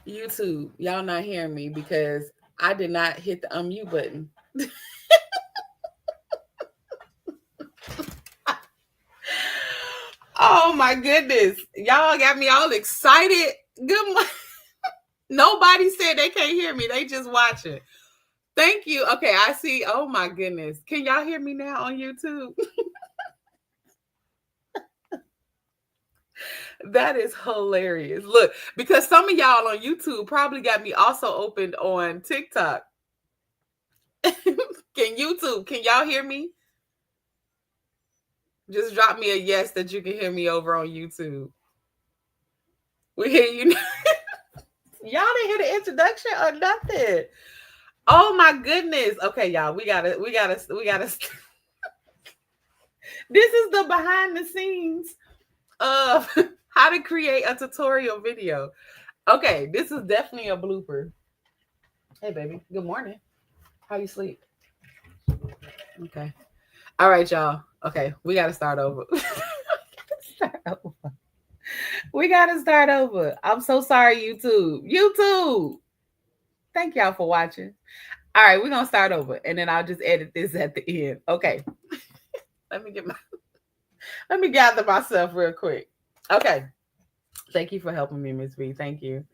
YouTube, y'all not hearing me because I did not hit the unmute button. Oh my goodness. Y'all got me all excited. Good morning. Nobody said they can't hear me. They just watching. Thank you. Okay, I see. Oh my goodness. Can y'all hear me now on YouTube? That is hilarious. Look, because some of y'all on YouTube probably got me also opened on TikTok. Can y'all hear me? Just drop me a yes that you can hear me over on YouTube. We hear you. Y'all didn't hear the introduction or nothing. Oh my goodness. Okay, y'all, we gotta. This is the behind the scenes of how to create a tutorial video. Okay, this is definitely a blooper. Hey, baby. Good morning. How you sleep? Okay. All right, y'all. Okay, we gotta start over. Start over. We gotta start over. I'm so sorry, YouTube. YouTube. Thank y'all for watching. All right, we're gonna start over, and then I'll just edit this at the end. Okay. Let me get my. Let me gather myself real quick. Okay. Thank you for helping me, Miss B. Thank you.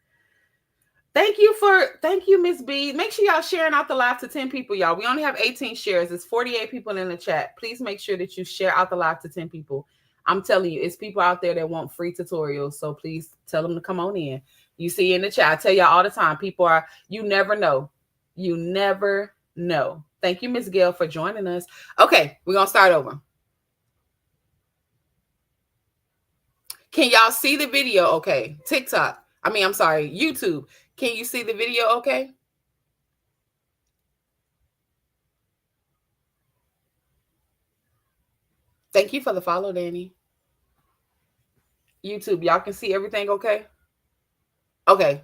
Thank you, Miss B. Make sure y'all sharing out the live to 10 people, y'all. We only have 18 shares. It's 48 people in the chat. Please make sure that you share out the live to 10 people. I'm telling you, it's people out there that want free tutorials. So please tell them to come on in. You see in the chat. I tell y'all all the time, people are, you never know. You never know. Thank you, Miss Gail, for joining us. Okay, we're gonna start over. Can y'all see the video? Okay. TikTok. I'm sorry, YouTube. Can you see the video okay? Thank you for the follow, Danny. YouTube, y'all can see everything okay? Okay.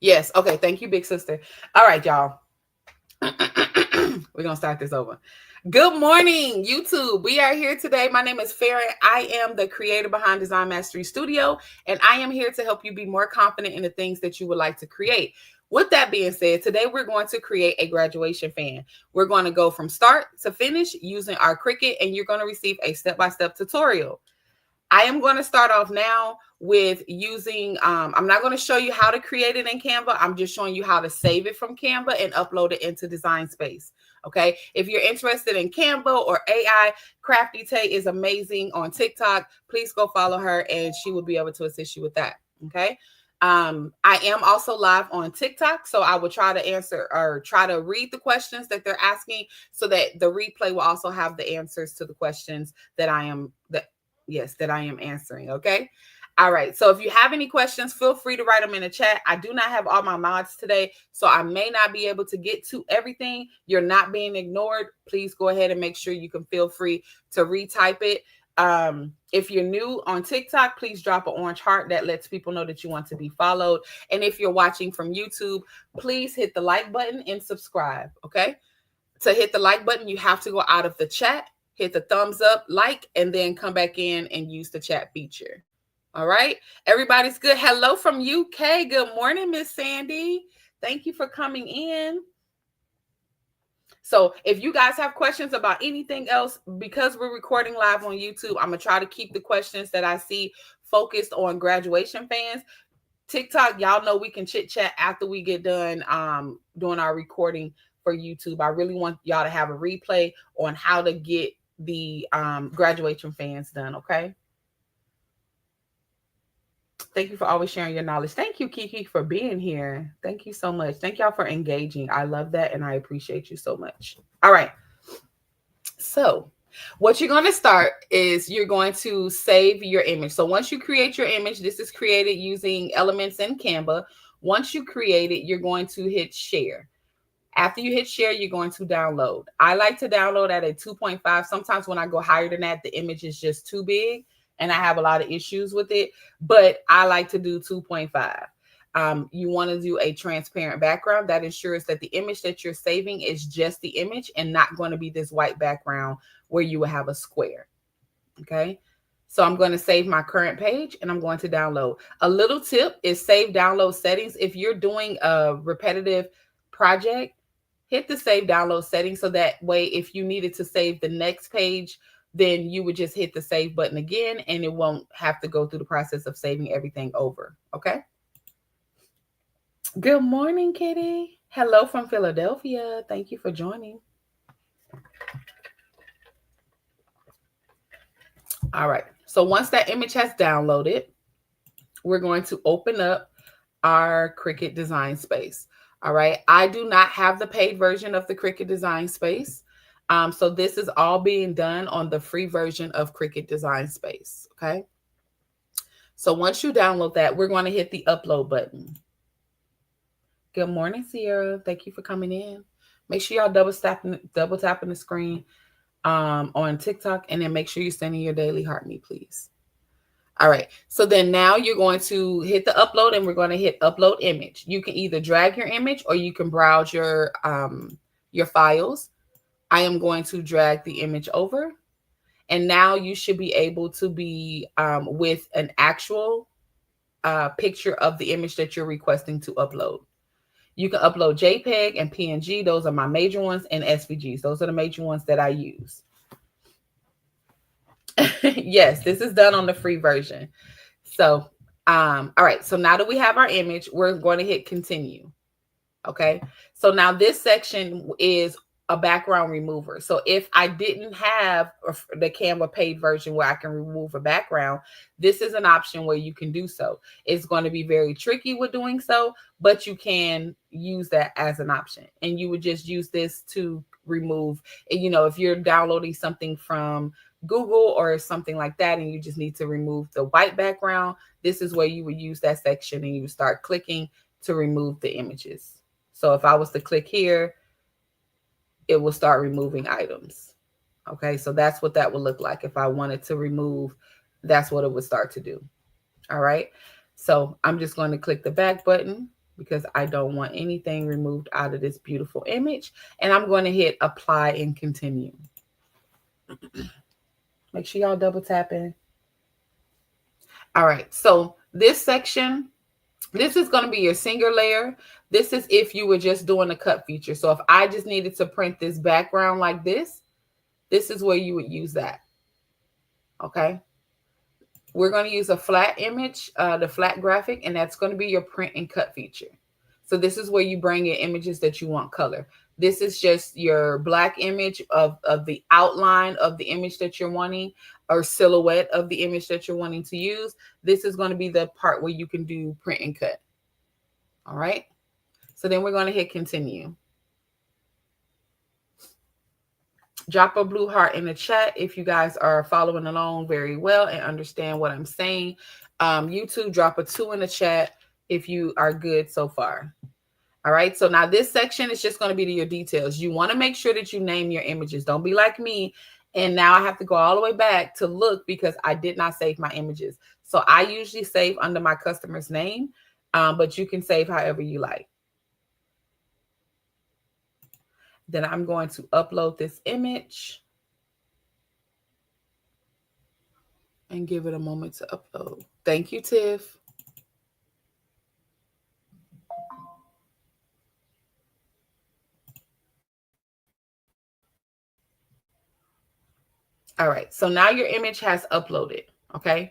Yes. Okay. Thank you, big sister. All right, y'all. We're going to start this over. Good morning, YouTube. We are here today. My name is Farron. I am the creator behind Design Mastery Studio, and I am here to help you be more confident in the things that you would like to create. With that being said, today we're going to create a graduation fan. We're going to go from start to finish using our Cricut, and you're going to receive a step-by-step tutorial. I am going to start off now with using, I'm not going to show you how to create it in Canva. I'm just showing you how to save it from Canva and upload it into Design Space. Okay. If you're interested in Canva or AI, Crafty Tay is amazing on TikTok. Please go follow her and she will be able to assist you with that. Okay. I am also live on TikTok, so I will try to answer or try to read the questions that they're asking so that the replay will also have the answers to the questions that I am answering. Okay. All right. So if you have any questions, feel free to write them in the chat. I do not have all my mods today, so I may not be able to get to everything. You're not being ignored. Please go ahead and make sure you can feel free to retype it. If you're new on TikTok, please drop an orange heart that lets people know that you want to be followed. And if you're watching from YouTube, please hit the like button and subscribe. Okay. To hit the like button, you have to go out of the chat, hit the thumbs up, like, and then come back in and use the chat feature. All right. Everybody's good. Hello from UK. Good morning, Miss Sandy. Thank you for coming in. So if you guys have questions about anything else, because we're recording live on YouTube, I'm going to try to keep the questions that I see focused on graduation fans. TikTok, y'all know we can chit chat after we get done doing our recording for YouTube. I really want y'all to have a replay on how to get the graduation fans done. Okay. Thank you for always sharing your knowledge. Thank you, Kiki, for being here. Thank you so much. Thank y'all for engaging. I love that, and I appreciate you so much. All right. So what you're going to start is you're going to save your image. So once you create your image, this is created using elements in Canva. Once you create it, you're going to hit share. After you hit share, you're going to download. I like to download at a 2.5. Sometimes when I go higher than that, the image is just too big and I have a lot of issues with it, but I like to do 2.5. You want to do a transparent background that ensures that the image that you're saving is just the image and not going to be this white background where you will have a square. Okay. So I'm going to save my current page and I'm going to download. A little tip is save download settings. If you're doing a repetitive project, hit the save download settings so that way if you needed to save the next page, then you would just hit the save button again and it won't have to go through the process of saving everything over. Okay. Good morning, Kitty. Hello from Philadelphia. Thank you for joining. All right. So once that image has downloaded, we're going to open up our Cricut Design Space. All right. I do not have the paid version of the Cricut Design Space. So this is all being done on the free version of Cricut Design Space. Okay. So once you download that, we're going to hit the upload button. Good morning, Sierra. Thank you for coming in. Make sure y'all double tapping the screen on TikTok, and then make sure you're sending your daily heart me, please. All right. So then now you're going to hit the upload and we're going to hit upload image. You can either drag your image or you can browse your files. I am going to drag the image over. And now you should be able to be with an actual picture of the image that you're requesting to upload. You can upload JPEG and PNG. Those are my major ones, and SVGs. Those are the major ones that I use. Yes, this is done on the free version. So, all right. So now that we have our image, we're going to hit continue. Okay. So now this section is a background remover. So if I didn't have the Canva paid version where I can remove a background, this is an option where you can do so. It's going to be very tricky with doing so, but you can use that as an option. And you would just use this to remove, you know, if you're downloading something from Google or something like that, and you just need to remove the white background, this is where you would use that section and you would start clicking to remove the images. So if I was to click here, it will start removing items. Okay, so that's what that would look like. If I wanted to remove, that's what it would start to do. All right, so I'm just going to click the back button because I don't want anything removed out of this beautiful image. And I'm going to hit apply and continue. Make sure y'all double tapping. All right, so this section, this is going to be your single layer. This is if you were just doing a cut feature. So if I just needed to print this background like this is where you would use that. Okay. We're going to use a flat image, the flat graphic, and that's going to be your print and cut feature. So this is where you bring in images that you want color. This is just your black image of the outline of the image that you're wanting, or silhouette of the image that you're wanting to use. This is going to be the part where you can do print and cut. All right. So then we're going to hit continue. Drop a blue heart in the chat if you guys are following along very well and understand what I'm saying. YouTube, drop a 2 in the chat if you are good so far. All right. So now this section is just going to be to your details. You want to make sure that you name your images. Don't be like me. And now I have to go all the way back to look because I did not save my images. So I usually save under my customer's name, but you can save however you like. Then I'm going to upload this image and give it a moment to upload. Thank you, Tiff. All right, so now your image has uploaded, okay?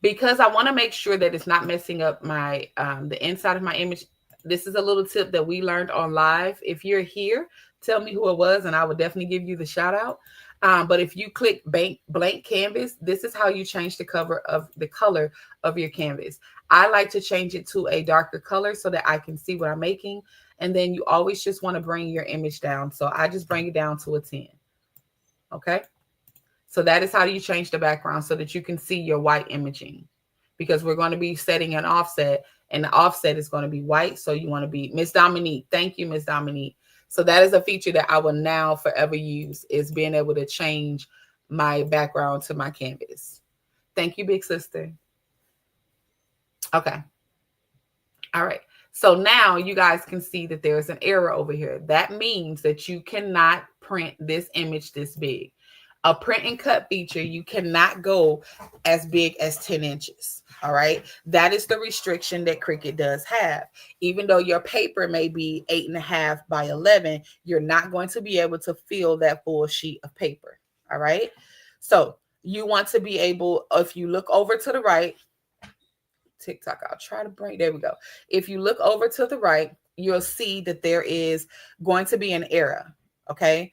Because I want to make sure that it's not messing up my the inside of my image. This is a little tip that we learned on live. If you're here, tell me who it was, and I would definitely give you the shout out. But if you click blank canvas, this is how you change the color of your canvas. I like to change it to a darker color so that I can see what I'm making. And then you always just want to bring your image down. So I just bring it down to a 10. Okay. So that is how you change the background so that you can see your white imaging, because we're going to be setting an offset, and the offset is going to be white. So you want to be Miss Dominique. Thank you, Miss Dominique. So that is a feature that I will now forever use, is being able to change my background to my canvas. Thank you, big sister. Okay. All right. So now you guys can see that there's an error over here. That means that you cannot print this image this big. a print and cut feature, you cannot go as big as 10 inches. All right. That is the restriction that Cricut does have. Even though your paper may be 8.5 by 11, you're not going to be able to fill that full sheet of paper. All right. So you want to be able, if you look over to the right, TikTok, I'll try to bring, there we go. If you look over to the right, you'll see that there is going to be an arrow. Okay.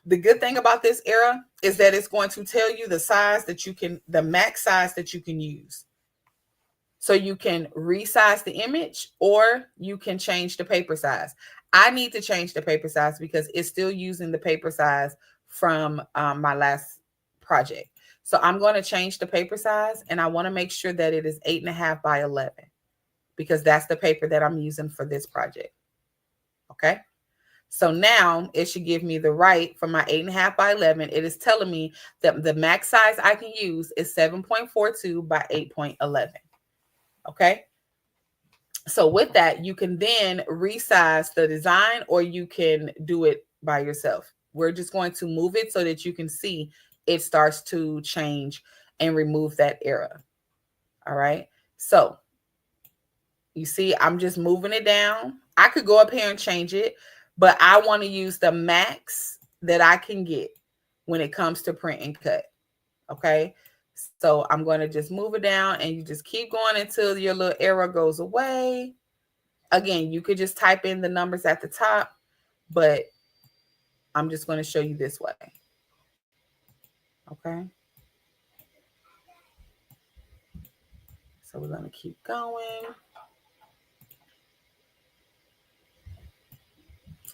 The good thing about this arrow is that it's going to tell you the size that you can, the max size that you can use. So you can resize the image or you can change the paper size. I need to change the paper size because it's still using the paper size from my last project. So I'm going to change the paper size, and I want to make sure that it is 8.5 by 11 because that's the paper that I'm using for this project. Okay. So now it should give me the right for my 8.5 by 11. It is telling me that the max size I can use is 7.42 by 8.11. Okay. So with that, you can then resize the design or you can do it by yourself. We're just going to move it so that you can see it starts to change and remove that error. All right. So you see, I'm just moving it down. I could go up here and change it, but I want to use the max that I can get when it comes to print and cut. Okay. So I'm going to just move it down and you just keep going until your little arrow goes away. Again, you could just type in the numbers at the top, but I'm just going to show you this way. Okay. So we're going to keep going.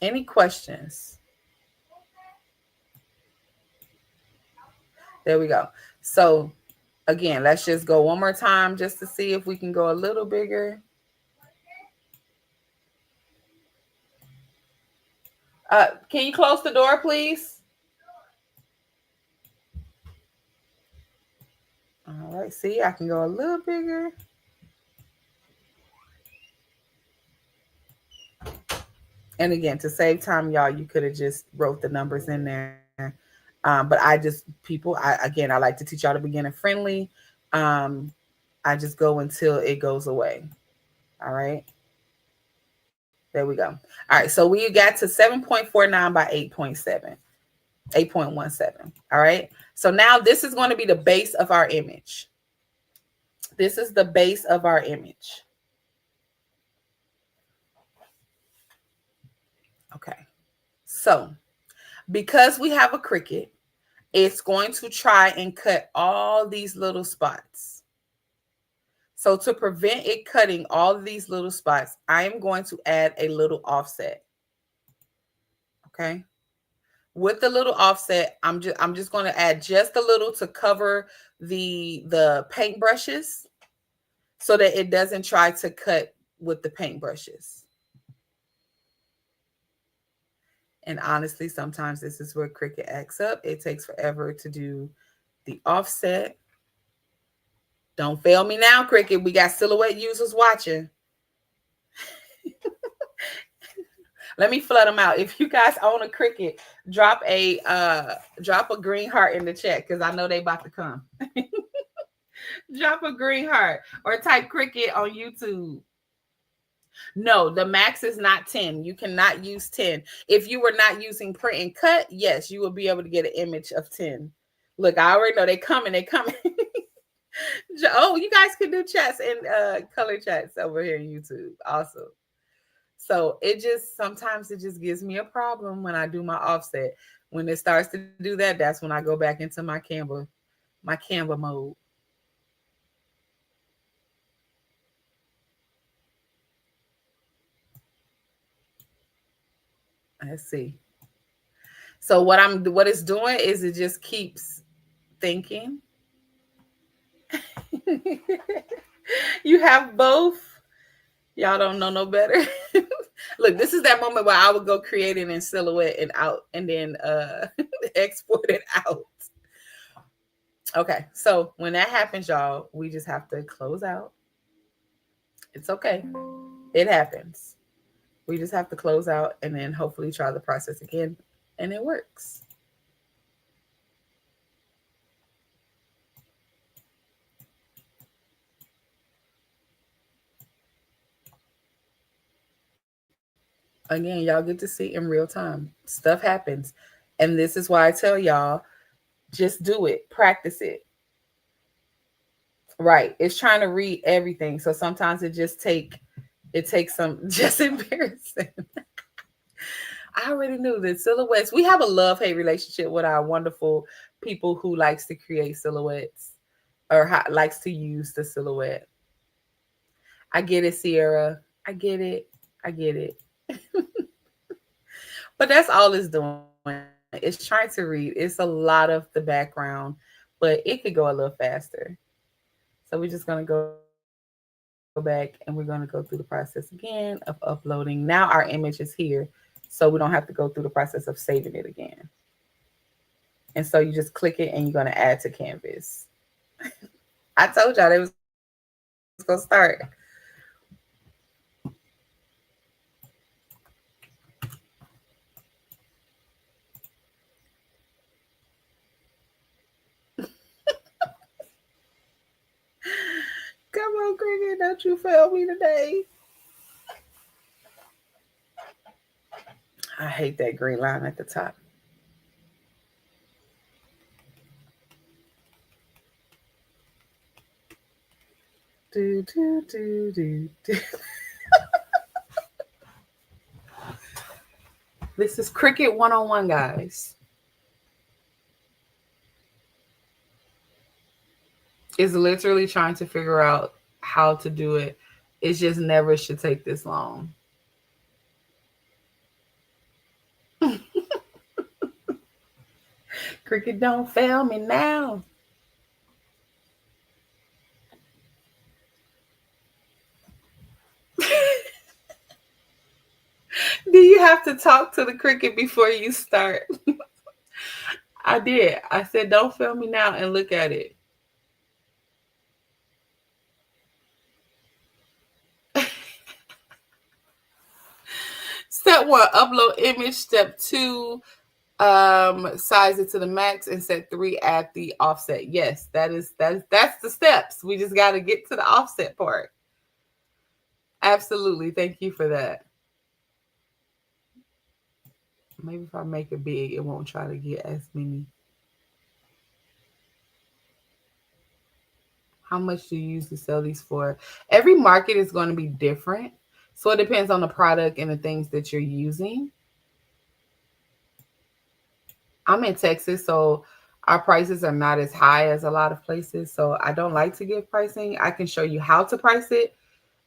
Any questions? There we go. So again, let's just go one more time just to see if we can go a little bigger. Can you close the door, please? All right. See, I can go a little bigger. And again, to save time, y'all, you could have just wrote the numbers in there. But I like to teach y'all to beginner friendly. I just go until it goes away. All right. There we go. All right. So we got to 7.49 by 8.7, 8.17. All right. So now this is going to be the base of our image. This is the base of our image. Okay. So because we have a Cricut, it's going to try and cut all these little spots. So to prevent it cutting all of these little spots, I am going to add a little offset. Okay. With the little offset, I'm just going to add just a little to cover the paint brushes so that it doesn't try to cut with the paint brushes. And honestly, sometimes this is where Cricut acts up. It takes forever to do the offset. Don't fail me now, Cricut. We got silhouette users watching. Let me flood them out. If you guys own a Cricut, drop a green heart in the chat because I know they about to come. Drop a green heart or type Cricut on YouTube. No, the max is not 10. You cannot use 10. If you were not using print and cut, yes, you will be able to get an image of 10. Look, I already know they're coming. Oh, you guys can do chats and color chats over here on YouTube. Awesome. So sometimes it just gives me a problem when I do my offset. When it starts to do that, that's when I go back into my Canva mode. Let's see. So what it's doing is it just keeps thinking. You have both. Y'all don't know no better. Look, this is that moment where I would go create it in Silhouette and out and then export it out. Okay, so when that happens, y'all, we just have to close out. It's okay. It happens. We just have to close out and then hopefully try the process again, and it works. Again, y'all get to see in real time. Stuff happens. And this is why I tell y'all, just do it. Practice it. Right. It's trying to read everything. So sometimes it takes some just embarrassing. I already knew that silhouettes. We have a love-hate relationship with our wonderful people who likes to create silhouettes or likes to use the silhouette. I get it, Sierra. I get it. I get it. But that's all it's doing. It's trying to read. It's a lot of the background, but it could go a little faster. So we're just going to go back and we're going to go through the process again of uploading. Now our image is here, so we don't have to go through the process of saving it again. And so you just click it and you're going to add to canvas. I told y'all they was going to start. Come on, Cricket, don't you fail me today. I hate that green line at the top. Do, do, do, do, do. This is Cricut 101, guys. It's literally trying to figure out how to do it. It just never should take this long. Cricket, don't fail me now. Do you have to talk to the cricket before you start? I did. I said, don't fail me now and look at it. Step one, upload image. Step two, size it to the max. And step three, add the offset. Yes, that's the steps. We just got to get to the offset part. Absolutely. Thank you for that. Maybe if I make it big, it won't try to get as many. How much do you usually sell these for? Every market is going to be different. So it depends on the product and the things that you're using. I'm in Texas, so our prices are not as high as a lot of places. So I don't like to give pricing. I can show you how to price it.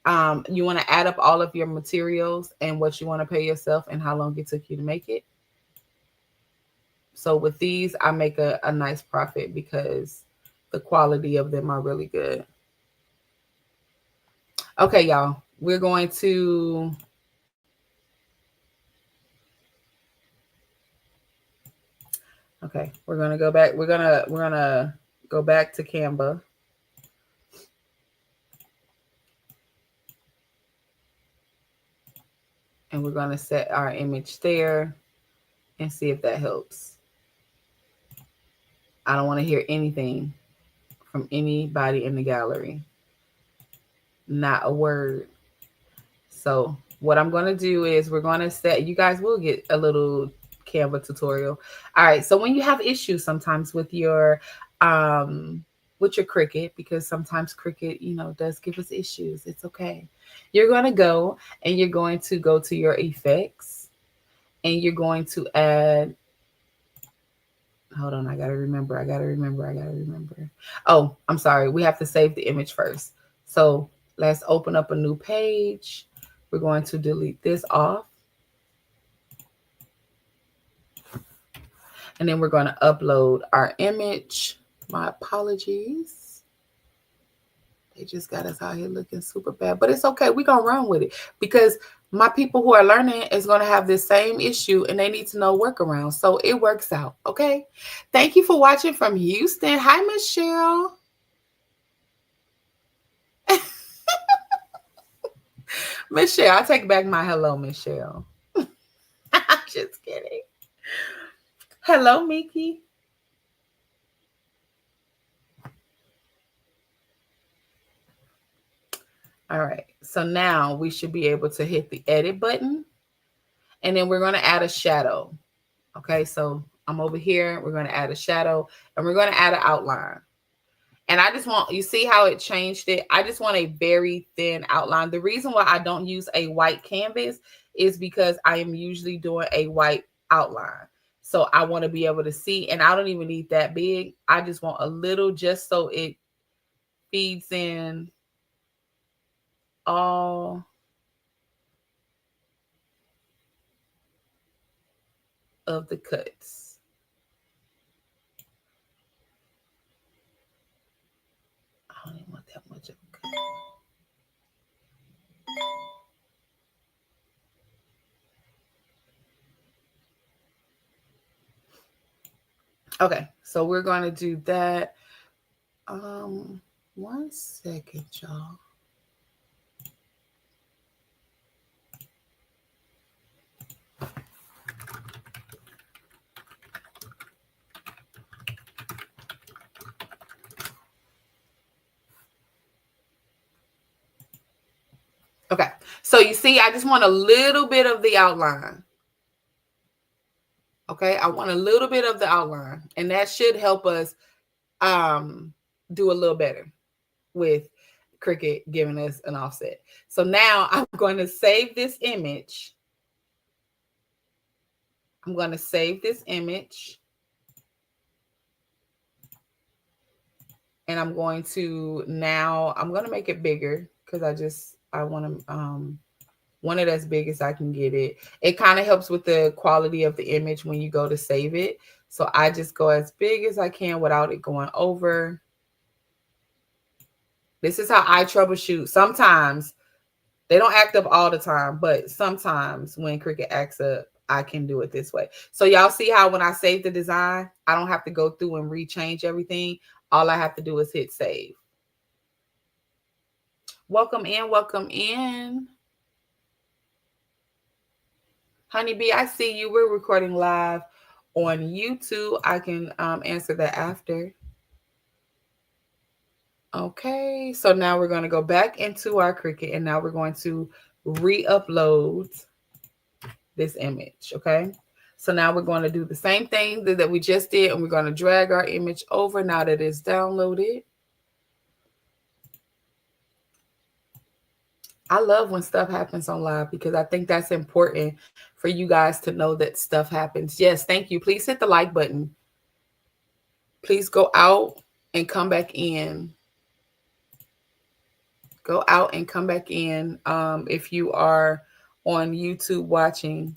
You want to add up all of your materials and what you want to pay yourself and how long it took you to make it. So with these, I make a nice profit because the quality of them are really good. Okay, y'all, we're going to okay, we're gonna go back. We're gonna go back to Canva. And we're gonna set our image there and see if that helps. I don't want to hear anything from anybody in the gallery. Not a word. So what I'm going to do is we're going to set, you guys will get a little Canva tutorial. All right. So when you have issues sometimes with your Cricut, because sometimes Cricut, does give us issues. It's okay. You're going to go and you're going to go to your effects and you're going to add, hold on, I got to remember. Oh, I'm sorry. We have to save the image first. So let's open up a new page. We're going to delete this off. And then we're going to upload our image. My apologies. They just got us out here looking super bad. But it's okay. We're going to run with it. Because my people who are learning is going to have this same issue. And they need to know workarounds. So it works out. Okay. Thank you for watching from Houston. Hi, Michelle. Michelle, I take back my hello, Michelle. I'm just kidding. Hello, Mickey. All right. So now we should be able to hit the edit button. And then we're going to add a shadow. Okay, so I'm over here. We're going to add a shadow and we're going to add an outline. And I just want, you see how it changed it? I just want a very thin outline. The reason why I don't use a white canvas is because I am usually doing a white outline. So I want to be able to see, and I don't even need that big. I just want a little just so it feeds in all of the cuts. I don't even want that much of a cut. Okay, so we're going to do that. 1 second, y'all. Okay, so you see, I just want a little bit of the outline. Okay, I want a little bit of the outline, and that should help us do a little better with Cricut giving us an offset. So now I'm going to save this image. I'm going to save this image. And I'm going to make it bigger because I want it as big as I can get it. It kind of helps with the quality of the image when you go to save it. So I just go as big as I can without it going over. This is how I troubleshoot. Sometimes they don't act up all the time, but sometimes when Cricut acts up, I can do it this way. So y'all see how when I save the design, I don't have to go through and rechange everything. All I have to do is hit save. Welcome in, welcome in. Honeybee, I see you. We're recording live on YouTube. I can answer that after. Okay, so now we're going to go back into our Cricut and now we're going to re-upload this image, okay? So now we're going to do the same thing that we just did and we're going to drag our image over now that it's downloaded. I love when stuff happens on live because I think that's important for you guys to know that stuff happens. Yes, thank you. Please hit the like button. Please go out and come back in. Go out and come back in if you are on YouTube watching.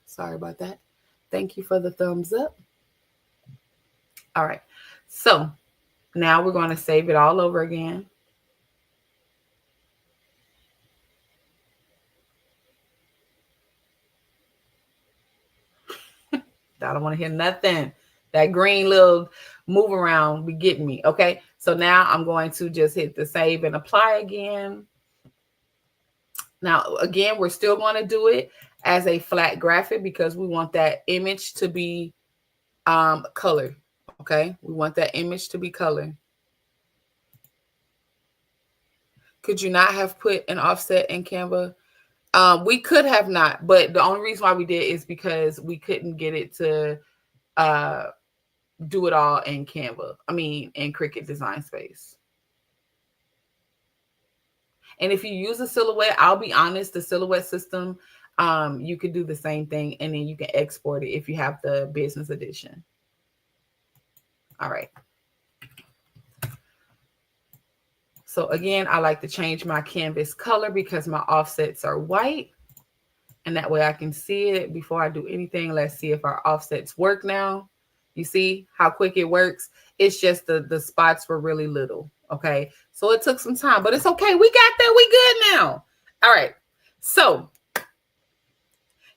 Sorry about that. Thank you for the thumbs up. All right. So now we're going to save it all over again. I don't want to hear nothing. That green little move around be getting me. Okay. So now I'm going to just hit the save and apply again. Now, again, we're still going to do it as a flat graphic because we want that image to be colored. Okay. We want that image to be colored. Could you not have put an offset in Canva? We could have not, but the only reason why we did is because we couldn't get it to do it all in Canva. I mean, in Cricut Design Space. And if you use a silhouette, I'll be honest, the silhouette system, you could do the same thing and then you can export it if you have the business edition. All right. So again, I like to change my canvas color because my offsets are white. And that way I can see it before I do anything. Let's see if our offsets work now. You see how quick it works? It's just the spots were really little. Okay. So it took some time, but it's okay. We got that. We good now. All right. So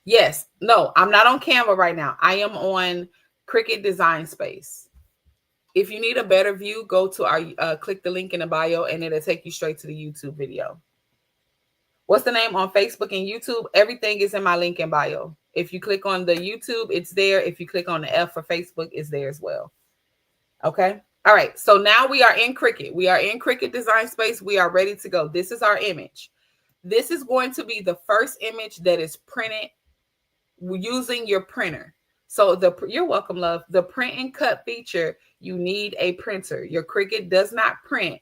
yes, no, I'm not on Canva right now. I am on Cricut Design Space. If you need a better view, go to our, click the link in the bio and it'll take you straight to the YouTube video. What's the name on Facebook and YouTube? Everything is in my link in bio. If you click on the YouTube, it's there. If you click on the F for Facebook, it's there as well. Okay. All right. So now we are in Cricut. We are in Cricut Design Space. We are ready to go. This is our image. This is going to be the first image that is printed using your printer. So you're welcome, love. The print and cut feature, you need a printer. Your Cricut does not print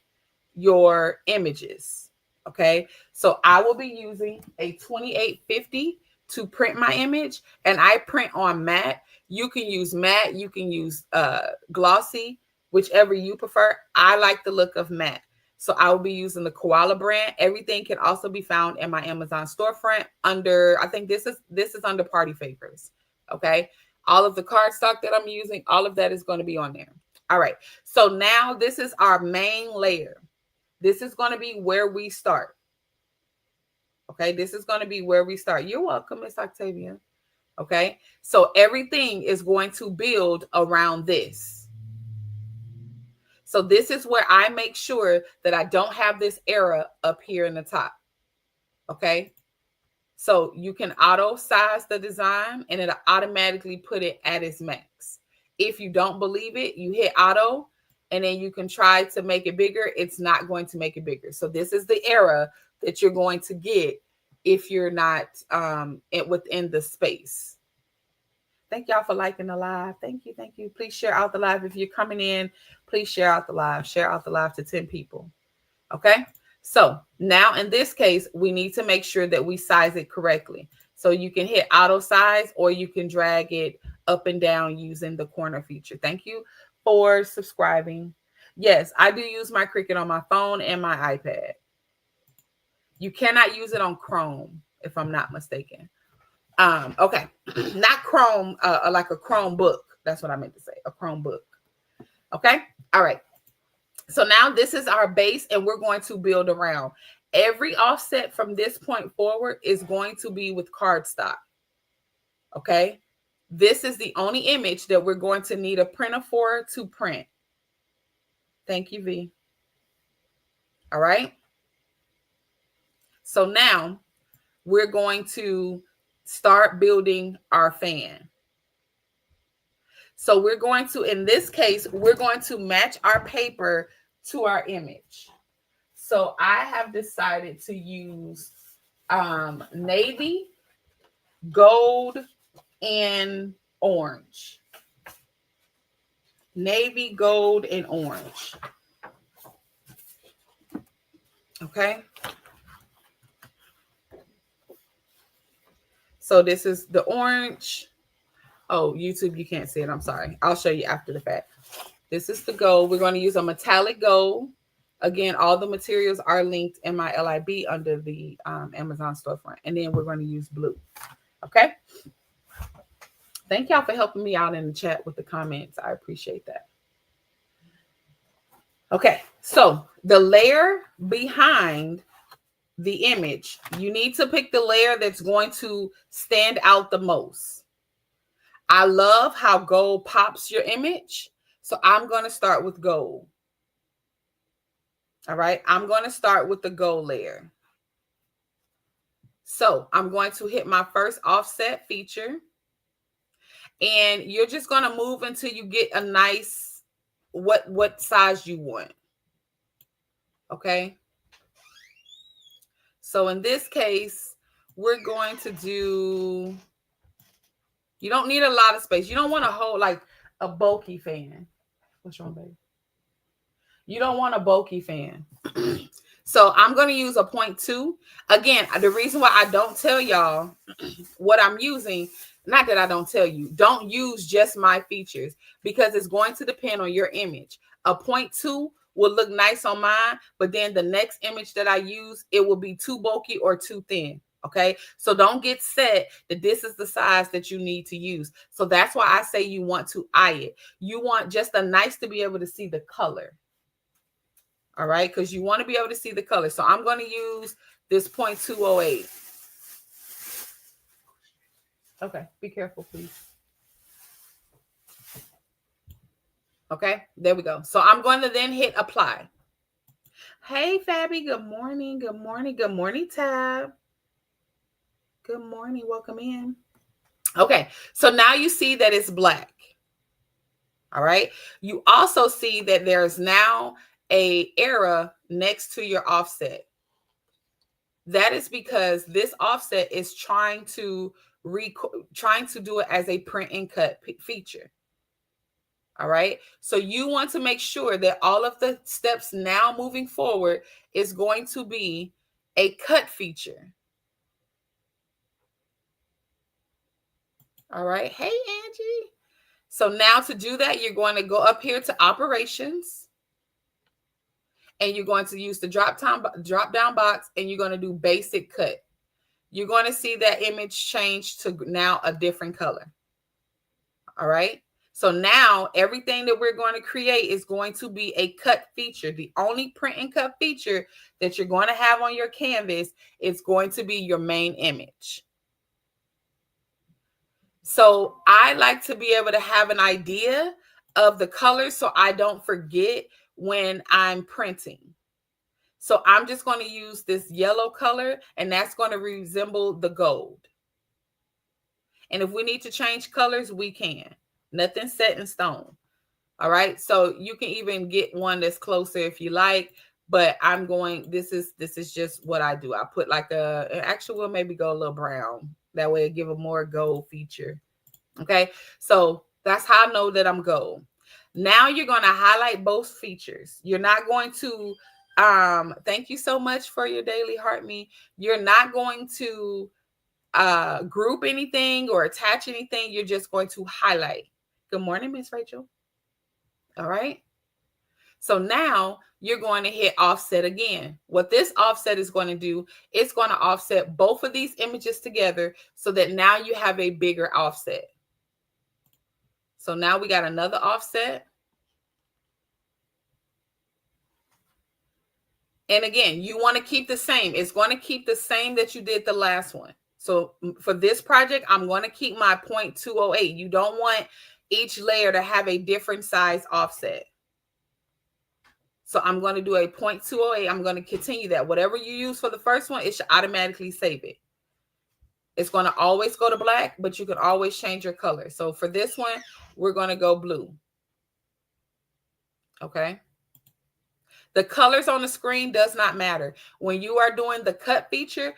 your images. Okay, so I will be using a 2850 to print my image, and I print on matte. You can use matte, you can use glossy, whichever you prefer. I like the look of matte, so I will be using the Koala brand. Everything can also be found in my Amazon storefront under, I think this is under party favors. Okay, all of the cardstock that I'm using, all of that is going to be on there. All right, so now this is our main layer. This is going to be where we start. Okay, this is going to be where we start. You're welcome, Miss Octavia. Okay, so everything is going to build around this. So this is where I make sure that I don't have this error up here in the top. Okay, so you can auto size the design and it'll automatically put it at its max. If you don't believe it, you hit auto and then you can try to make it bigger. It's not going to make it bigger. So this is the error that you're going to get if you're not within the space. Thank y'all for liking the live. Thank you. Thank you. Please share out the live. If you're coming in, please share out the live. Share out the live to 10 people. Okay. So now in this case, we need to make sure that we size it correctly. So you can hit auto size or you can drag it up and down using the corner feature. Thank you for subscribing. Yes, I do use my Cricut on my phone and my iPad. You cannot use it on Chrome, if I'm not mistaken. Okay, not Chrome, like a Chromebook. That's what I meant to say, a Chromebook. Okay, all right. So now this is our base and we're going to build around. Every offset from this point forward is going to be with cardstock. Okay, this is the only image that we're going to need a printer for to print. Thank you, V. All right. So now we're going to start building our fan. So we're going to, in this case, we're going to match our paper to our image. So I have decided to use navy, gold, and orange. Navy, gold, and orange. Okay. So this is the orange. Oh, YouTube, you can't see it. I'm sorry. I'll show you after the fact. This is the gold. We're going to use a metallic gold. Again, all the materials are linked in my LIB under the Amazon storefront. And then we're going to use blue. Okay. Thank y'all for helping me out in the chat with the comments. I appreciate that. Okay. So the layer behind the image, you need to pick the layer that's going to stand out the most. I love how gold pops your image. So I'm going to start with gold. All right. I'm going to start with the gold layer. So I'm going to hit my first offset feature. And you're just going to move until you get a nice, what size you want. Okay. So in this case, we're going to do, you don't need a lot of space. You don't want to hold like a bulky fan. What's wrong, baby? You don't want a bulky fan. So I'm going to use a 0.2. Again, the reason why I don't tell y'all what I'm using, not that I don't tell you, don't use just my features because it's going to depend on your image. A 0.2 will look nice on mine, but then the next image that I use, it will be too bulky or too thin. Okay, so don't get set that this is the size that you need to use. So that's why I say you want to eye it. You want just a nice to be able to see the color. All right, because you want to be able to see the color. So I'm going to use this 0.208. Okay, be careful, please. Okay, there we go. So I'm going to then hit apply. Hey, Fabi, good morning. Good morning. Good morning, Tab. Good morning. Welcome in. Okay, so now you see that it's black. All right. You also see that there's now a error next to your offset. That is because this offset is trying to do it as a print and cut feature. All right. So you want to make sure that all of the steps now moving forward is going to be a cut feature. All right. Hey, Angie. So now to do that, you're going to go up here to operations, and you're going to use the drop down box, and you're going to do basic cut. You're going to see that image change to now a different color. All right. So now everything that we're going to create is going to be a cut feature. The only print and cut feature that you're going to have on your canvas is going to be your main image. So I like to be able to have an idea of the colors so I don't forget when I'm printing. So I'm just going to use this yellow color, and that's going to resemble the gold. And if we need to change colors, we can. Nothing set in stone. All right. So you can even get one that's closer if you like, but I'm going, this is just what I do. I put like actually we'll maybe go a little brown. That way it give a more gold feature. Okay. So that's how I know that I'm gold. Now you're going to highlight both features. You're not going to, thank you so much for your daily heart me. You're not going to group anything or attach anything. You're just going to highlight. Good morning, Miss Rachel. All right. So now you're going to hit offset again. What this offset is going to do, it's going to offset both of these images together so that now you have a bigger offset. So now we got another offset. And again, you want to keep the same. It's going to keep the same that you did the last one. So for this project, I'm going to keep my 0.208. You don't want each layer to have a different size offset. So I'm going to do a 0.208. I'm going to continue that. Whatever you use for the first one, it should automatically save it. It's going to always go to black, but you can always change your color. So for this one, we're going to go blue. Okay. The colors on the screen does not matter. When you are doing the cut feature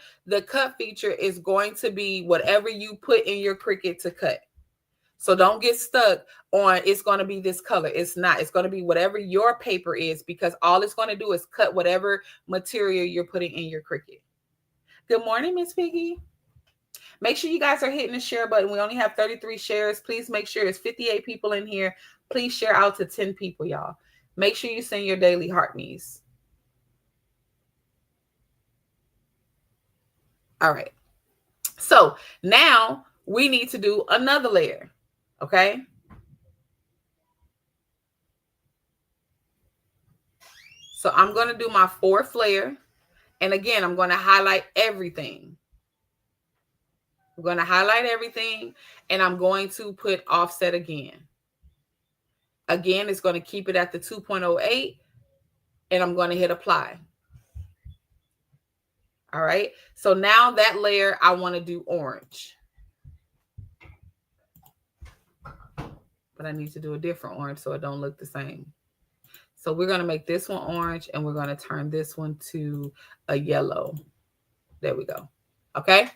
is going to be whatever you put in your Cricut to cut. So don't get stuck on it's going to be this color. It's not. It's going to be whatever your paper is, because all it's going to do is cut whatever material you're putting in your Cricut. Good morning, Miss Piggy. Make sure you guys are hitting the share button. We only have 33 shares. Please make sure it's 58 people in here. Please share out to 10 people, y'all. Make sure you send your daily heart me's. All right. So now we need to do another layer. Okay. So I'm going to do my fourth layer. And again, I'm going to highlight everything. I'm going to highlight everything, and I'm going to put offset again. Again, it's going to keep it at the 2.08, and I'm going to hit apply. All right. So now that layer, I want to do orange. But I need to do a different orange so it don't look the same. So we're going to make this one orange, and we're going to turn this one to a yellow. There we go. Okay.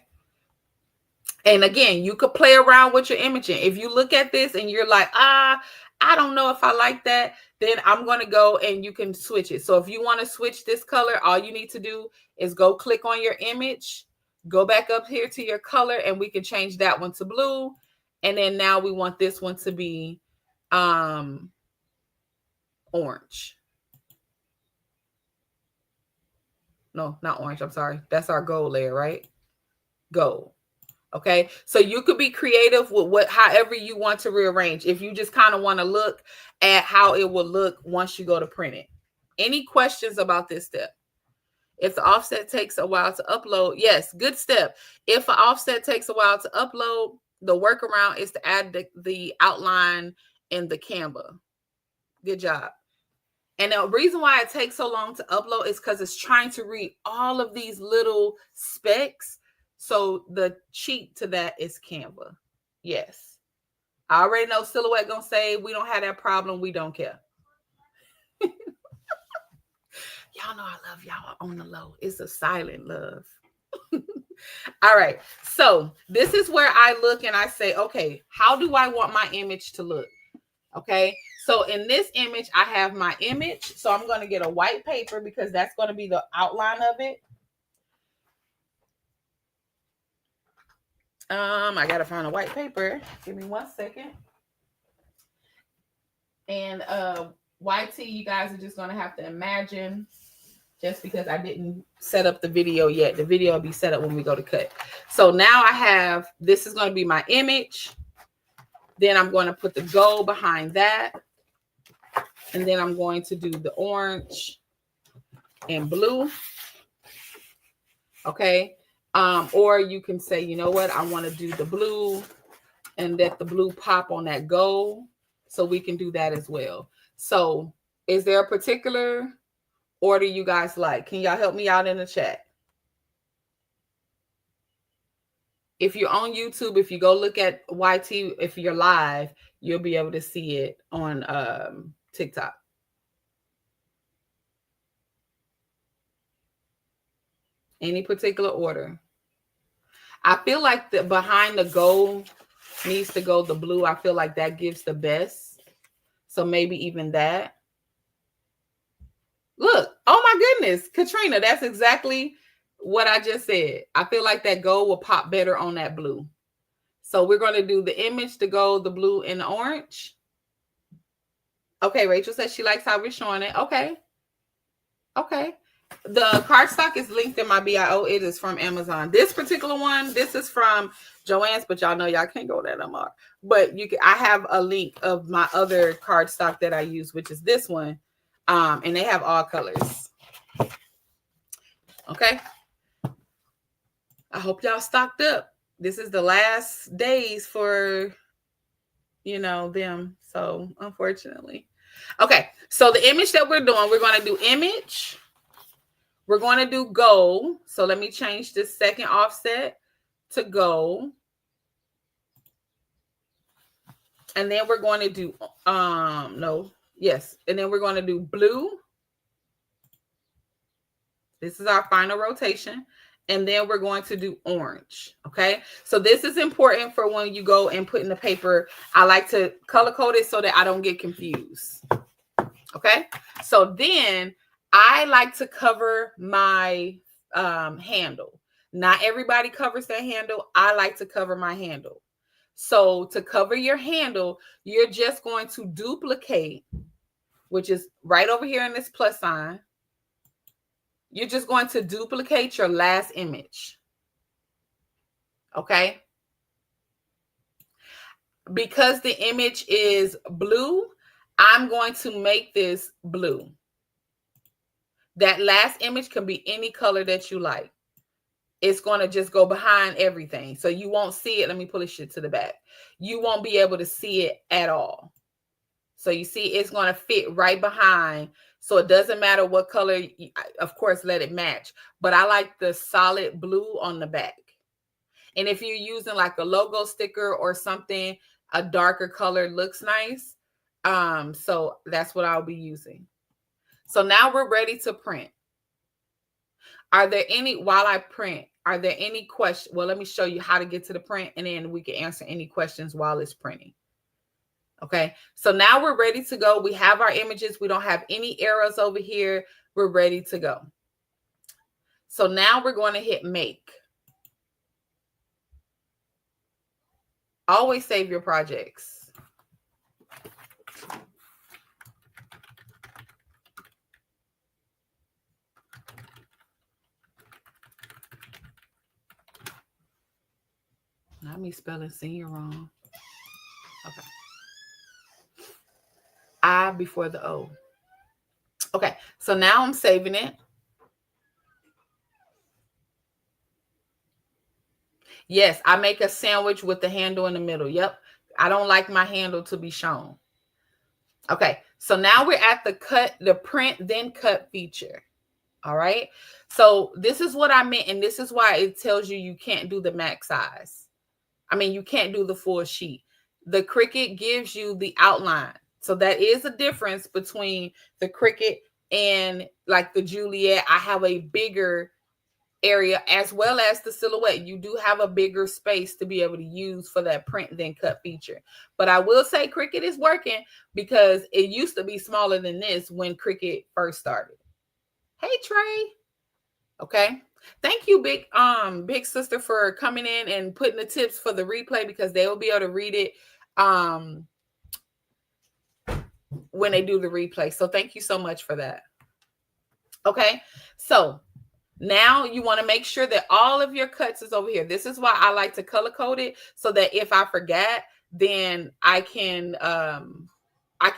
And again, you could play around with your imaging. If you look at this and you're like, I don't know if I like that, then I'm going to go and you can switch it. So if you want to switch this color, all you need to do is go click on your image, go back up here to your color, and we can change that one to blue. And then now we want this one to be orange. No, not orange. I'm sorry. That's our gold layer, right? Gold. Okay. So you could be creative with however you want to rearrange. If you just kind of want to look at how it will look once you go to print it. Any questions about this step? If the offset takes a while to upload, yes, good step. If an offset takes a while to upload, the workaround is to add the outline in the Canva. Good job. And the reason why it takes so long to upload is because it's trying to read all of these little specs. So the cheat to that is Canva. Yes. I already know Silhouette gonna say we don't have that problem. We don't care. Y'all know I love y'all on the low. It's a silent love. All right. So this is where I look and I say, okay, how do I want my image to look? Okay. So in this image, I have my image. So I'm going to get a white paper because that's going to be the outline of it. I got to find a white paper. Give me 1 second. And YT, you guys are just going to have to imagine, just because I didn't set up the video yet. The video will be set up when we go to cut. So now I have, this is going to be my image. Then I'm going to put the gold behind that. And then I'm going to do the orange and blue. Okay. Or you can say, you know what? I want to do the blue and let the blue pop on that gold. So we can do that as well. So is there a particular order you guys like? Can y'all help me out in the chat? If you're on YouTube, if you go look at YT, if you're live, you'll be able to see it on TikTok. Any particular order? I feel like the behind the gold needs to go the blue. I feel like that gives the best. So maybe even that. Look, oh my goodness, Katrina, that's exactly what I just said. I feel like that gold will pop better on that blue. So we're going to do the image, the gold, the blue, and the orange. Okay, Rachel says she likes how we're showing it. Okay. Okay. The cardstock is linked in my bio. It is from Amazon. This particular one, this is from Joann's, but y'all know y'all can't go there no more. But you can, I have a link of my other cardstock that I use, which is this one. And they have all colors. Okay. I hope y'all stocked up. This is the last days for, you know, them. So unfortunately. Okay. So the image that we're doing, we're going to do image. We're going to do gold. So let me change this second offset to gold. And then we're going to do, yes. And then we're going to do blue. This is our final rotation. And then we're going to do orange. Okay. So this is important for when you go and put in the paper. I like to color code it so that I don't get confused. Okay. So then I like to cover my handle. Not everybody covers their handle. I like to cover my handle. So to cover your handle, you're just going to duplicate, which is right over here in this plus sign. You're just going to duplicate your last image. Okay. Because the image is blue, I'm going to make this blue. That last image can be any color that you like. It's going to just go behind everything. So you won't see it. Let me push it to the back. You won't be able to see it at all. So you see, it's going to fit right behind. So it doesn't matter what color, of course, let it match. But I like the solid blue on the back. And if you're using like a logo sticker or something, a darker color looks nice. So that's what I'll be using. So now we're ready to print. Are there any, while I print, are there any questions? Well, let me show you how to get to the print and then we can answer any questions while it's printing. Okay, so now we're ready to go. We have our images. We don't have any errors over here. We're ready to go. So now we're going to hit make. Always save your projects. Not me spelling senior wrong. Okay. I before the O. Okay, so now I'm saving it. Yes, I make a sandwich with the handle in the middle. Yep. I don't like my handle to be shown. Okay, so now we're at the cut, the print, then cut feature. All right. So this is what I meant. And this is why it tells you can't do the max size. I mean, you can't do the full sheet. The Cricut gives you the outline. So that is a difference between the Cricut and like the Juliet. I have a bigger area as well as the silhouette. You do have a bigger space to be able to use for that print then cut feature. But I will say Cricut is working because it used to be smaller than this when Cricut first started. Hey Trey. Okay. Thank you, big sister, for coming in and putting the tips for the replay, because they will be able to read it when they do the replay. So thank you so much for that. Okay. So now you want to make sure that all of your cuts is over here. This is why I like to color code it, so that if I forget, then I can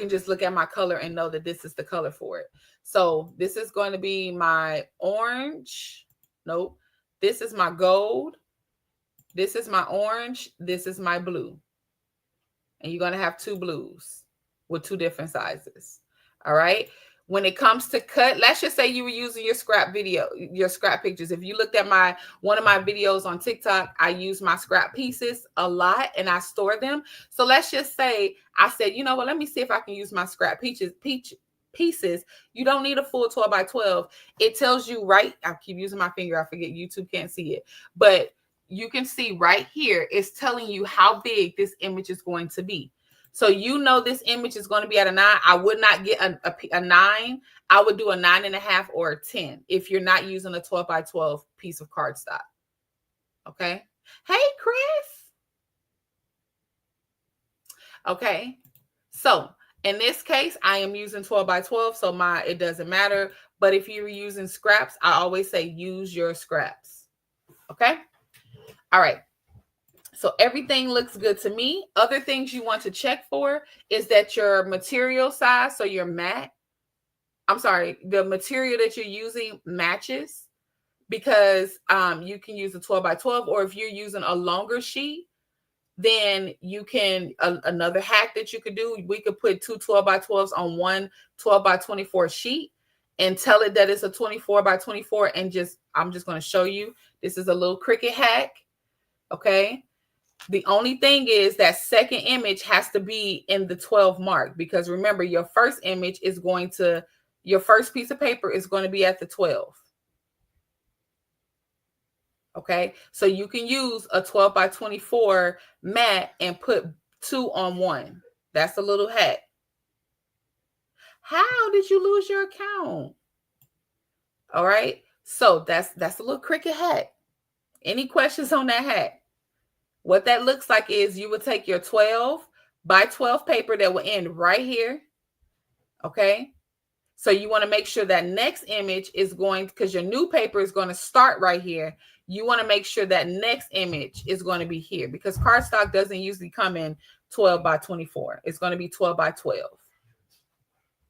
just look at my color and know that this is the color for it. So this is going to be my orange. Nope. This is my gold. This is my orange. This is my blue. And you're going to have two blues with two different sizes. All right. When it comes to cut, let's just say you were using your scrap pictures. If you looked at one of my videos on TikTok, I use my scrap pieces a lot and I store them. So let's just say I said, you know what, let me see if I can use my scrap pieces. You don't need a full 12 by 12. It tells you right. I keep using my finger. I forget YouTube can't see it, but you can see right here. It's telling you how big this image is going to be. So you know this image is going to be at a 9. I would not get a 9. I would do a 9.5 or a 10 if you're not using a 12 by 12 piece of cardstock. Okay. Hey, Chris. Okay. So in this case, I am using 12 by 12, so it doesn't matter. But if you're using scraps, I always say use your scraps. Okay. All right. So everything looks good to me. Other things you want to check for is that your material size, so your mat, the material that you're using matches, because you can use a 12 by 12, or if you're using a longer sheet, then you can, another hack that you could do, we could put 2 12 by 12s on one 12 by 24 sheet and tell it that it's a 24 by 24, and I'm just going to show you. This is a little Cricut hack. Okay. The only thing is that second image has to be in the 12 mark, because remember, your first piece of paper is going to be at the 12. Okay. So you can use a 12 by 24 mat and put 2 on 1. That's a little hack. How did you lose your account? All right. So that's a little Cricut hack. Any questions on that hack? What that looks like is you would take your 12 by 12 paper that will end right here. Okay. So you want to make sure that next image is because your new paper is going to start right here. You want to make sure that next image is going to be here, because cardstock doesn't usually come in 12 by 24. It's going to be 12 by 12.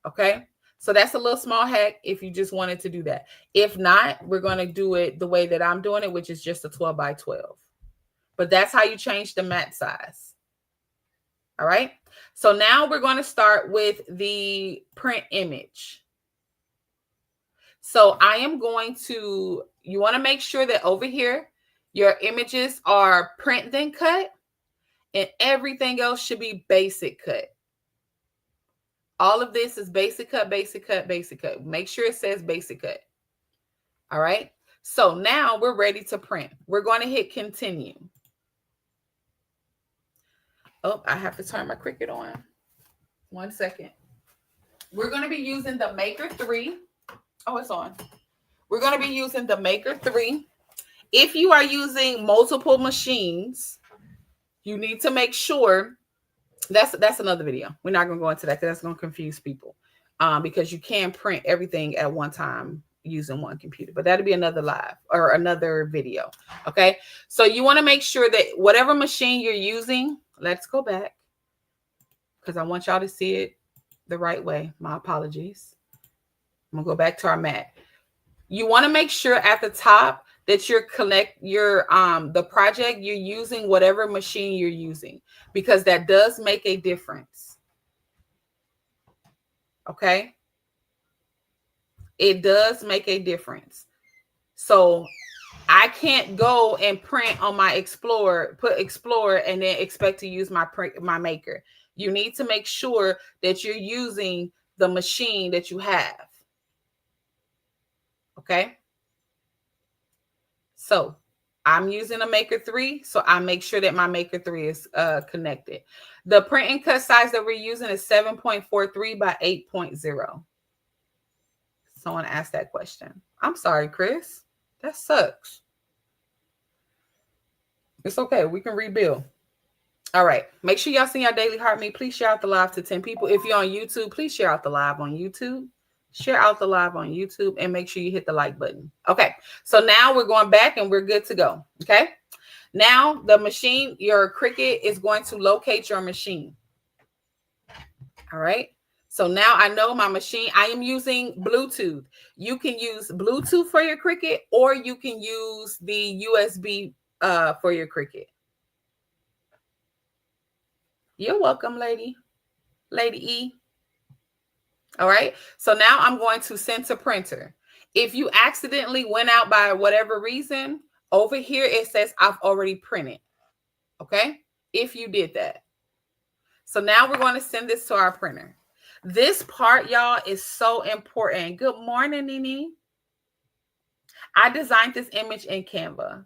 Okay. So that's a little small hack if you just wanted to do that. If not, we're going to do it the way that I'm doing it, which is just a 12 by 12. But that's how you change the mat size. All right. So now we're going to start with the print image. So I am going to, you want to make sure that over here, your images are print then cut, and everything else should be basic cut. All of this is basic cut, basic cut, basic cut. Make sure it says basic cut. All right. So now we're ready to print. We're going to hit continue. Oh, I have to turn my Cricut on. 1 second. We're going to be using the Maker 3. Oh, it's on. We're going to be using the Maker 3. If you are using multiple machines, you need to make sure that's another video. We're not going to go into that because that's going to confuse people, because you can print everything at one time using one computer, but that'll be another live or another video. Okay. So you want to make sure that whatever machine you're using, let's go back because I want y'all to see it the right way. My apologies. I'm gonna go back to our mat. You want to make sure at the top that the project you're using, whatever machine you're using, because that does make a difference. Okay. It does make a difference. So I can't go and print on my put Explorer and then expect to use my Maker. You need to make sure that you're using the machine that you have. Okay. So I'm using a Maker 3, so I make sure that my Maker 3 is connected. The print and cut size that we're using is 7.43 by 8.0. Someone asked that question. I'm sorry, Chris. That sucks. It's okay. We can rebuild. All right. Make sure y'all send your daily heart me. Please share out the live to 10 people. If you're on YouTube, please share out the live on YouTube. Share out the live on YouTube and make sure you hit the like button. Okay. So now we're going back and we're good to go. Okay. Now the machine, your Cricut is going to locate your machine. All right. So now I know my machine. I am using Bluetooth. You can use Bluetooth for your Cricut, or you can use the USB for your Cricut. You're welcome, Lady E. All right. So now I'm going to send to printer. If you accidentally went out by whatever reason, over here it says I've already printed. Okay. If you did that. So now we're going to send this to our printer. This part, y'all, is so important. Good morning, Nini. I designed this image in Canva.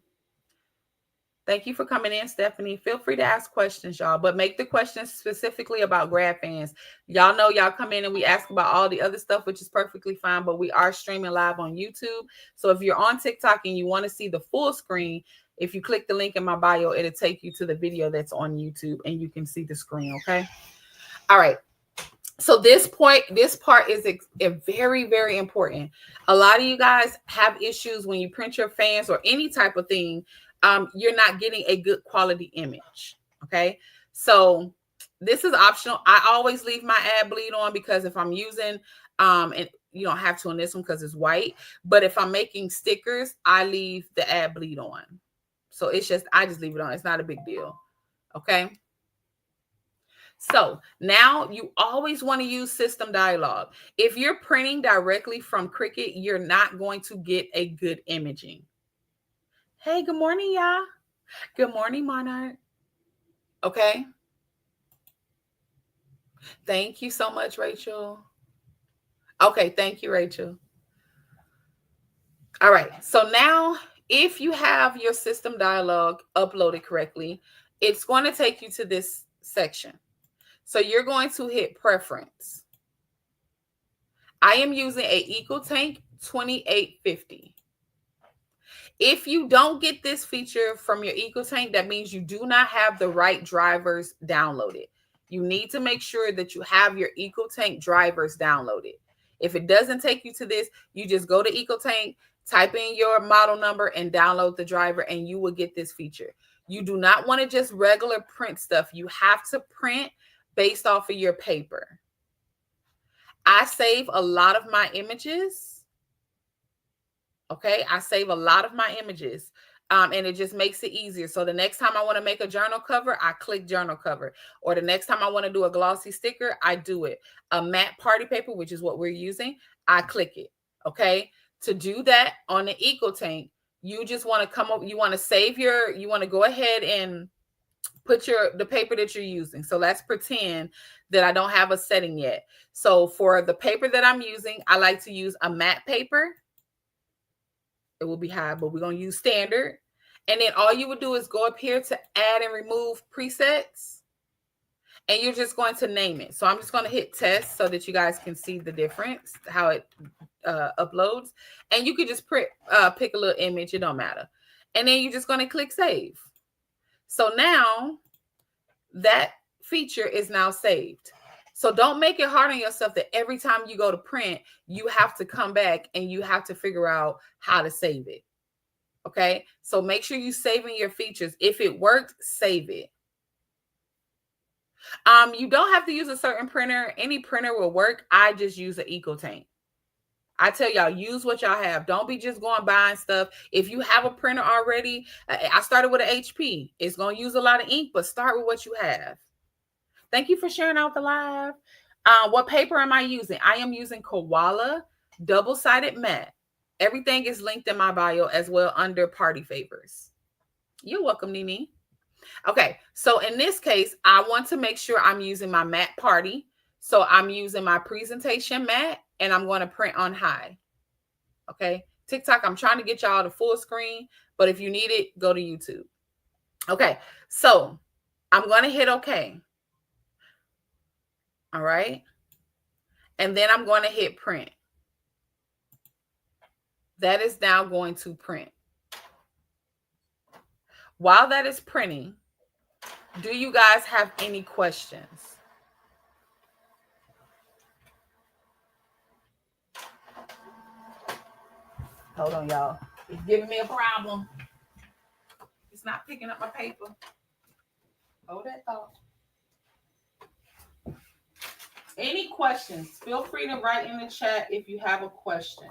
Thank you for coming in, Stephanie. Feel free to ask questions, y'all, but make the questions specifically about grad fans. Y'all know y'all come in and we ask about all the other stuff, which is perfectly fine, but we are streaming live on YouTube. So if you're on TikTok and you want to see the full screen, if you click the link in my bio, it'll take you to the video that's on YouTube and you can see the screen, okay? All right. So this part is very, very important. A lot of you guys have issues when you print your fans or any type of thing. You're not getting a good quality image. Okay. So this is optional. I always leave my ad bleed on because if I'm using, and you don't have to on this one because it's white, but if I'm making stickers, I leave the ad bleed on. So I just leave it on. It's not a big deal. Okay. So now you always want to use system dialog. If you're printing directly from Cricut, you're not going to get a good imaging. Hey, good morning, y'all. Good morning, Monarch. Okay. Thank you so much, Rachel. Okay, thank you, Rachel. All right. So now if you have your system dialog uploaded correctly, it's going to take you to this section. So you're going to hit preference. I am using a EcoTank 2850. If you don't get this feature from your EcoTank, that means you do not have the right drivers downloaded. You need to make sure that you have your EcoTank drivers downloaded. If it doesn't take you to this, you just go to EcoTank, type in your model number and download the driver and you will get this feature. You do not want to just regular print stuff. You have to print based off of your paper. I save a lot of my images. Okay, I save a lot of my images and it just makes it easier. So the next time I want to make a journal cover, I click journal cover. Or the next time I want to do a glossy sticker, I do it. A matte party paper, which is what we're using, I click it. Okay, to do that on the EcoTank, you just want to come up, you want to save you want to go ahead and put the paper that you're using. So let's pretend that I don't have a setting yet. So for the paper that I'm using, I like to use a matte paper. It will be high, but we're going to use standard. And then all you would do is go up here to add and remove presets. And you're just going to name it. So I'm just going to hit test so that you guys can see the difference, how it uploads. And you could just pick a little image. It don't matter. And then you're just going to click save. So now that feature is now saved. So don't make it hard on yourself that every time you go to print, you have to come back and you have to figure out how to save it. Okay. So make sure you're saving your features. If it worked, save it. You don't have to use a certain printer. Any printer will work. I just use an EcoTank. I tell y'all, use what y'all have. Don't be just going buying stuff. If you have a printer already, I started with an HP. It's going to use a lot of ink, but start with what you have. Thank you for sharing out the live. What paper am I using? I am using Koala double-sided matte. Everything is linked in my bio as well under party favors. You're welcome, Nini. Okay, so in this case, I want to make sure I'm using my matte party. So I'm using my presentation matte and I'm going to print on high. Okay, TikTok, I'm trying to get y'all to full screen, but if you need it, go to YouTube. Okay, so I'm going to hit OK. All right. And then I'm going to hit print. That is now going to print. While that is printing, do you guys have any questions? Hold on, y'all. It's giving me a problem. It's not picking up my paper. Hold that thought. Any questions? Feel free to write in the chat if you have a question.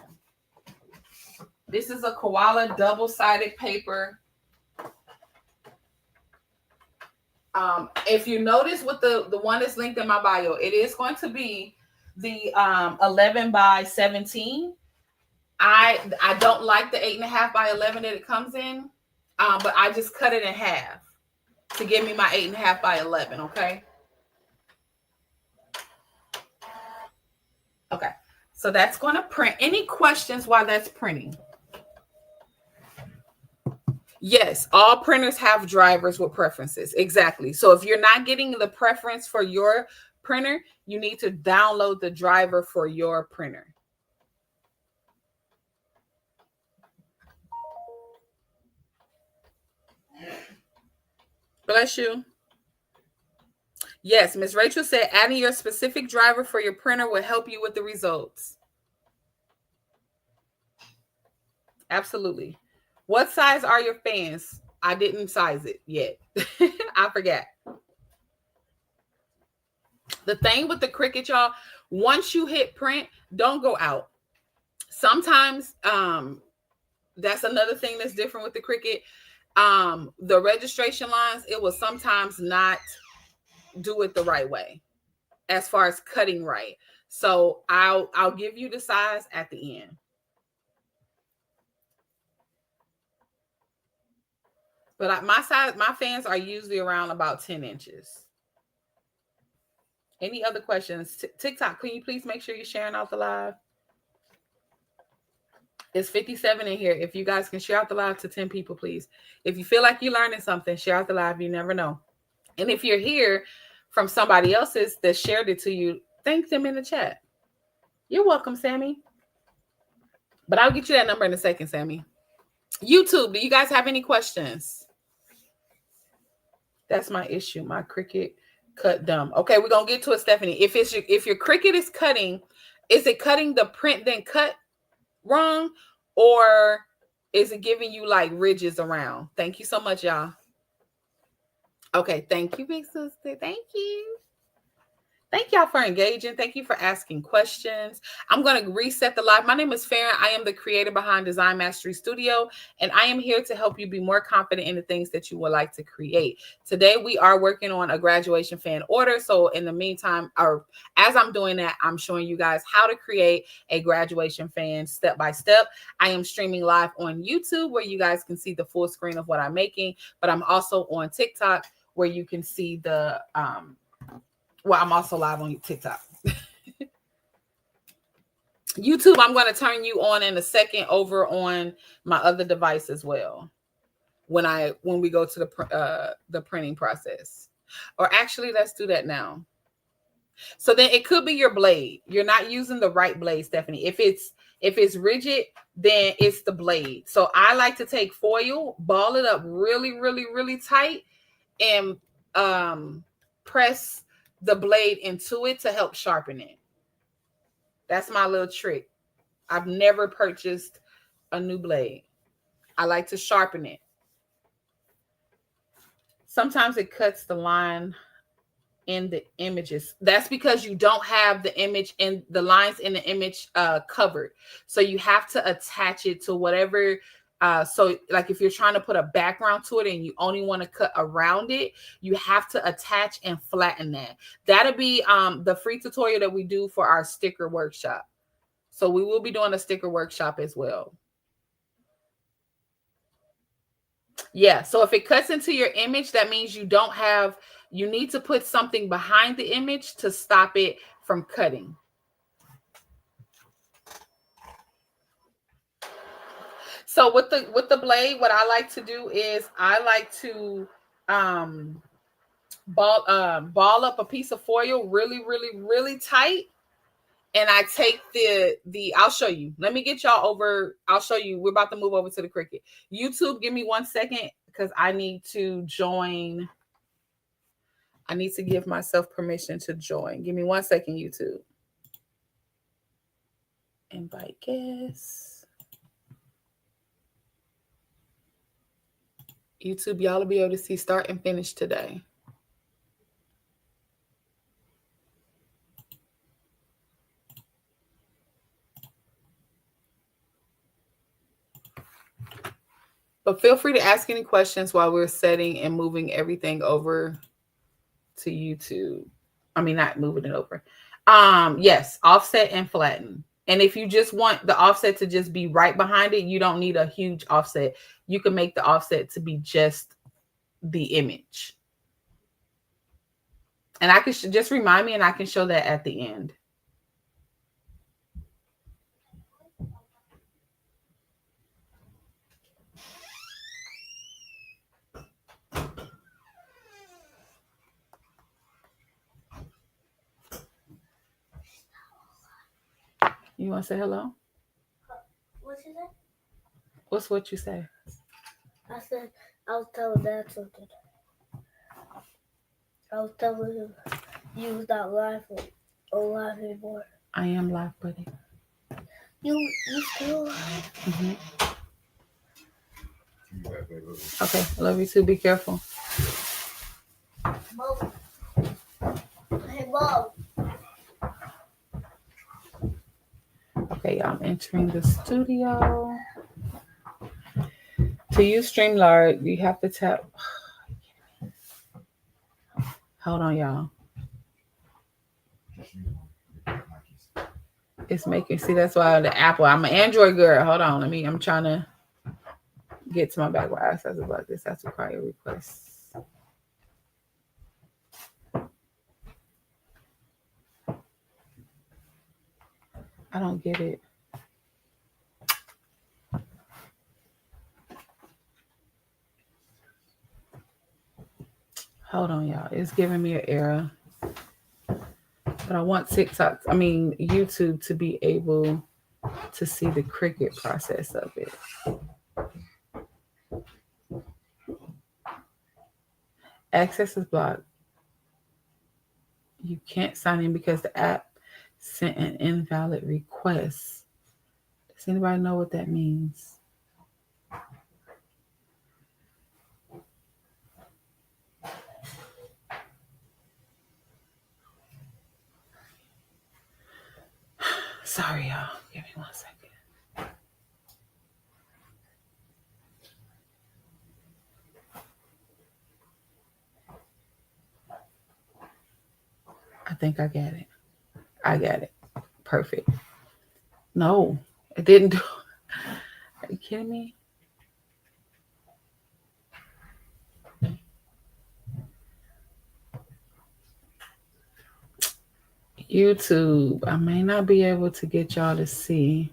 This is a koala double-sided paper. If you notice with the one that's linked in my bio, it is going to be the 11 by 17. I don't like the 8.5 by 11 that it comes in, but I just cut it in half to give me my 8.5 by 11. Okay. Okay. So that's going to print. Any questions while that's printing? Yes, all printers have drivers with preferences. Exactly. So if you're not getting the preference for your printer, you need to download the driver for your printer. Bless you. Yes, Miss Rachel said adding your specific driver for your printer will help you with the results. Absolutely. What size are your fans? I didn't size it yet. I forgot. The thing with the Cricut, y'all, once you hit print, don't go out. Sometimes that's another thing that's different with the Cricut. The registration lines, it will sometimes not do it the right way as far as cutting right. So I'll give you the size at the end. But my fans are usually around about 10 inches. Any other questions? TikTok, can you please make sure you're sharing out the live? It's 57 in here. If you guys can share out the live to 10 people, please. If you feel like you're learning something, share out the live. You never know. And if you're here from somebody else's that shared it to you, thank them in the chat. You're welcome, Sammy. But I'll get you that number in a second, Sammy. YouTube, do you guys have any questions? That's my issue. My Cricut cut dumb. Okay, we're gonna get to it, Stephanie. If your Cricut is cutting, is it cutting the print then cut wrong, or is it giving you like ridges around? Thank you so much, y'all. Okay, thank you, big sister. Thank you. Thank y'all for engaging. Thank you for asking questions. I'm going to reset the live. My name is Farron. I am the creator behind Design Mastery Studio, and I am here to help you be more confident in the things that you would like to create. Today, we are working on a graduation fan order. So in the meantime, or as I'm doing that, I'm showing you guys how to create a graduation fan step by step. I am streaming live on YouTube where you guys can see the full screen of what I'm making, but I'm also on TikTok where you can see the well, I'm also live on TikTok. YouTube, I'm going to turn you on in a second over on my other device as well. When we go to the printing process. Or actually, let's do that now. So then it could be your blade. You're not using the right blade, Stephanie. If it's rigid, then it's the blade. So I like to take foil, ball it up really, really, really tight, and press the blade into it to help sharpen it. That's my little trick. I've never purchased a new blade. I like to sharpen it. Sometimes it cuts the line in the images. That's because you don't have the image and the lines in the image covered. So you have to attach it to whatever. So like if you're trying to put a background to it and you only want to cut around it, you have to attach and flatten that. That'll be the free tutorial that we do for our sticker workshop. So we will be doing a sticker workshop as well. Yeah, so if it cuts into your image, that means you need to put something behind the image to stop it from cutting. So with the blade, what I like to do is I like to ball up a piece of foil really tight, and I take the I'll show you. Let me get y'all over. I'll show you. We're about to move over to the Cricut. YouTube, give me 1 second because I need to join. I need to give myself permission to join. Give me 1 second, YouTube. Invite guests. YouTube, y'all will be able to see start and finish today. But feel free to ask any questions while we're setting and moving everything over to YouTube. I mean, not moving it over. Yes, offset and flatten. And if you just want the offset to just be right behind it, you don't need a huge offset. You can make the offset to be just the image. And I can just remind me, and I can show that at the end. You want to say hello? What you say? What's what you say? I said I was telling Dad something. I was telling him you was not laughing or laugh anymore. I am live, buddy. You still live? Mm-hmm. Okay, I love you too. Be careful. Mom. Hey, Mom. Okay, I'm entering the studio. To use StreamYard, you have to tap. Hold on, y'all. It's making, see, that's why the Apple, I'm an Android girl. Hold on, I'm trying to get to my background access about this. That's required request. I don't get it. Hold on, y'all. It's giving me an error. But I want YouTube to be able to see the Cricut process of it. Access is blocked. You can't sign in because the app sent an invalid request. Does anybody know what that means? Sorry, y'all. Give me 1 second. I think I got it. I got it. Perfect. No, it didn't do. Are you kidding me? YouTube, I may not be able to get y'all to see.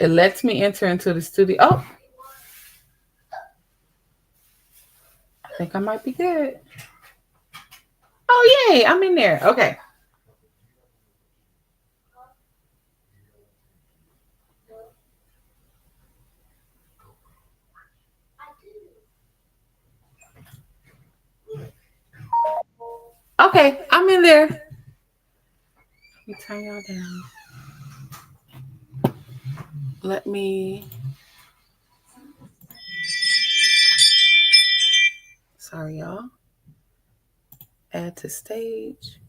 It lets me enter into the studio. Oh, I think I might be good. Oh, yay, I'm in there. Okay. Okay, I'm in there. Let me turn y'all down. Let me. Sorry, y'all. Add to stage.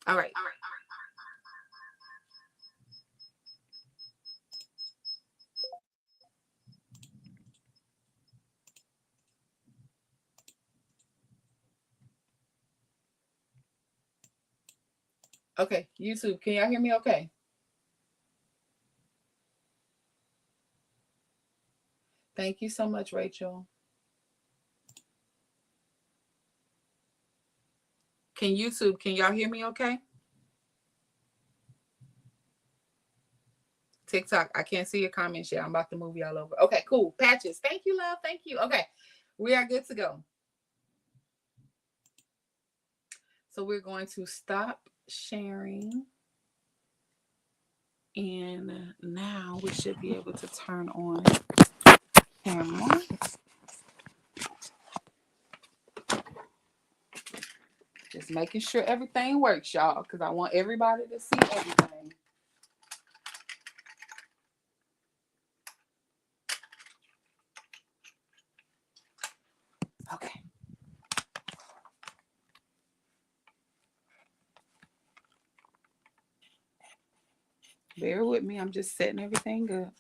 All right. Okay, YouTube, can y'all hear me okay? Thank you so much, Rachel. Can y'all hear me okay? TikTok, I can't see your comments yet. I'm about to move y'all over. Okay, cool. Patches. Thank you, love. Thank you. Okay, we are good to go. So we're going to stop sharing. And now we should be able to turn on camera. Just making sure everything works, y'all, because I want everybody to see everything. Okay. Bear with me. I'm just setting everything up.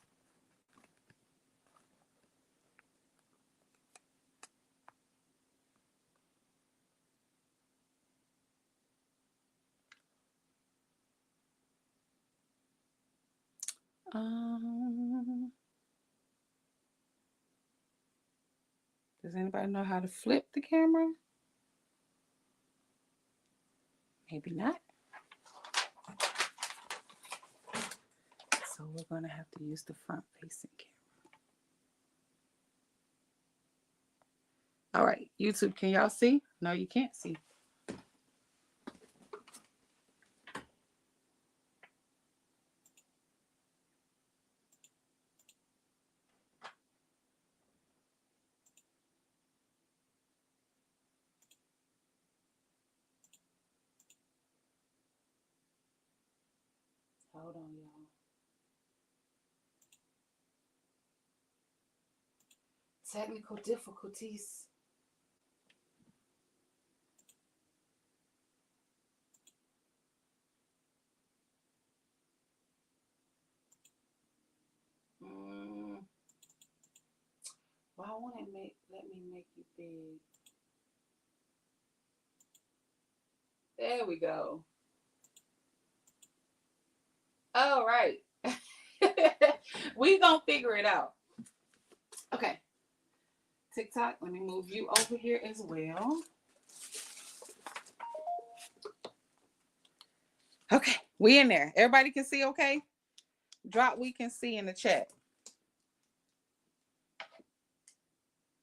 Does anybody know how to flip the camera? Maybe not. So we're going to have to use the front facing camera. All right, YouTube, can y'all see? No, you can't see. Hold on, y'all. Technical difficulties. Why won't it let me make you big? There we go. All right. We gonna figure it out. Okay. TikTok, let me move you over here as well. Okay, we in there. Everybody can see okay? Drop we can see in the chat.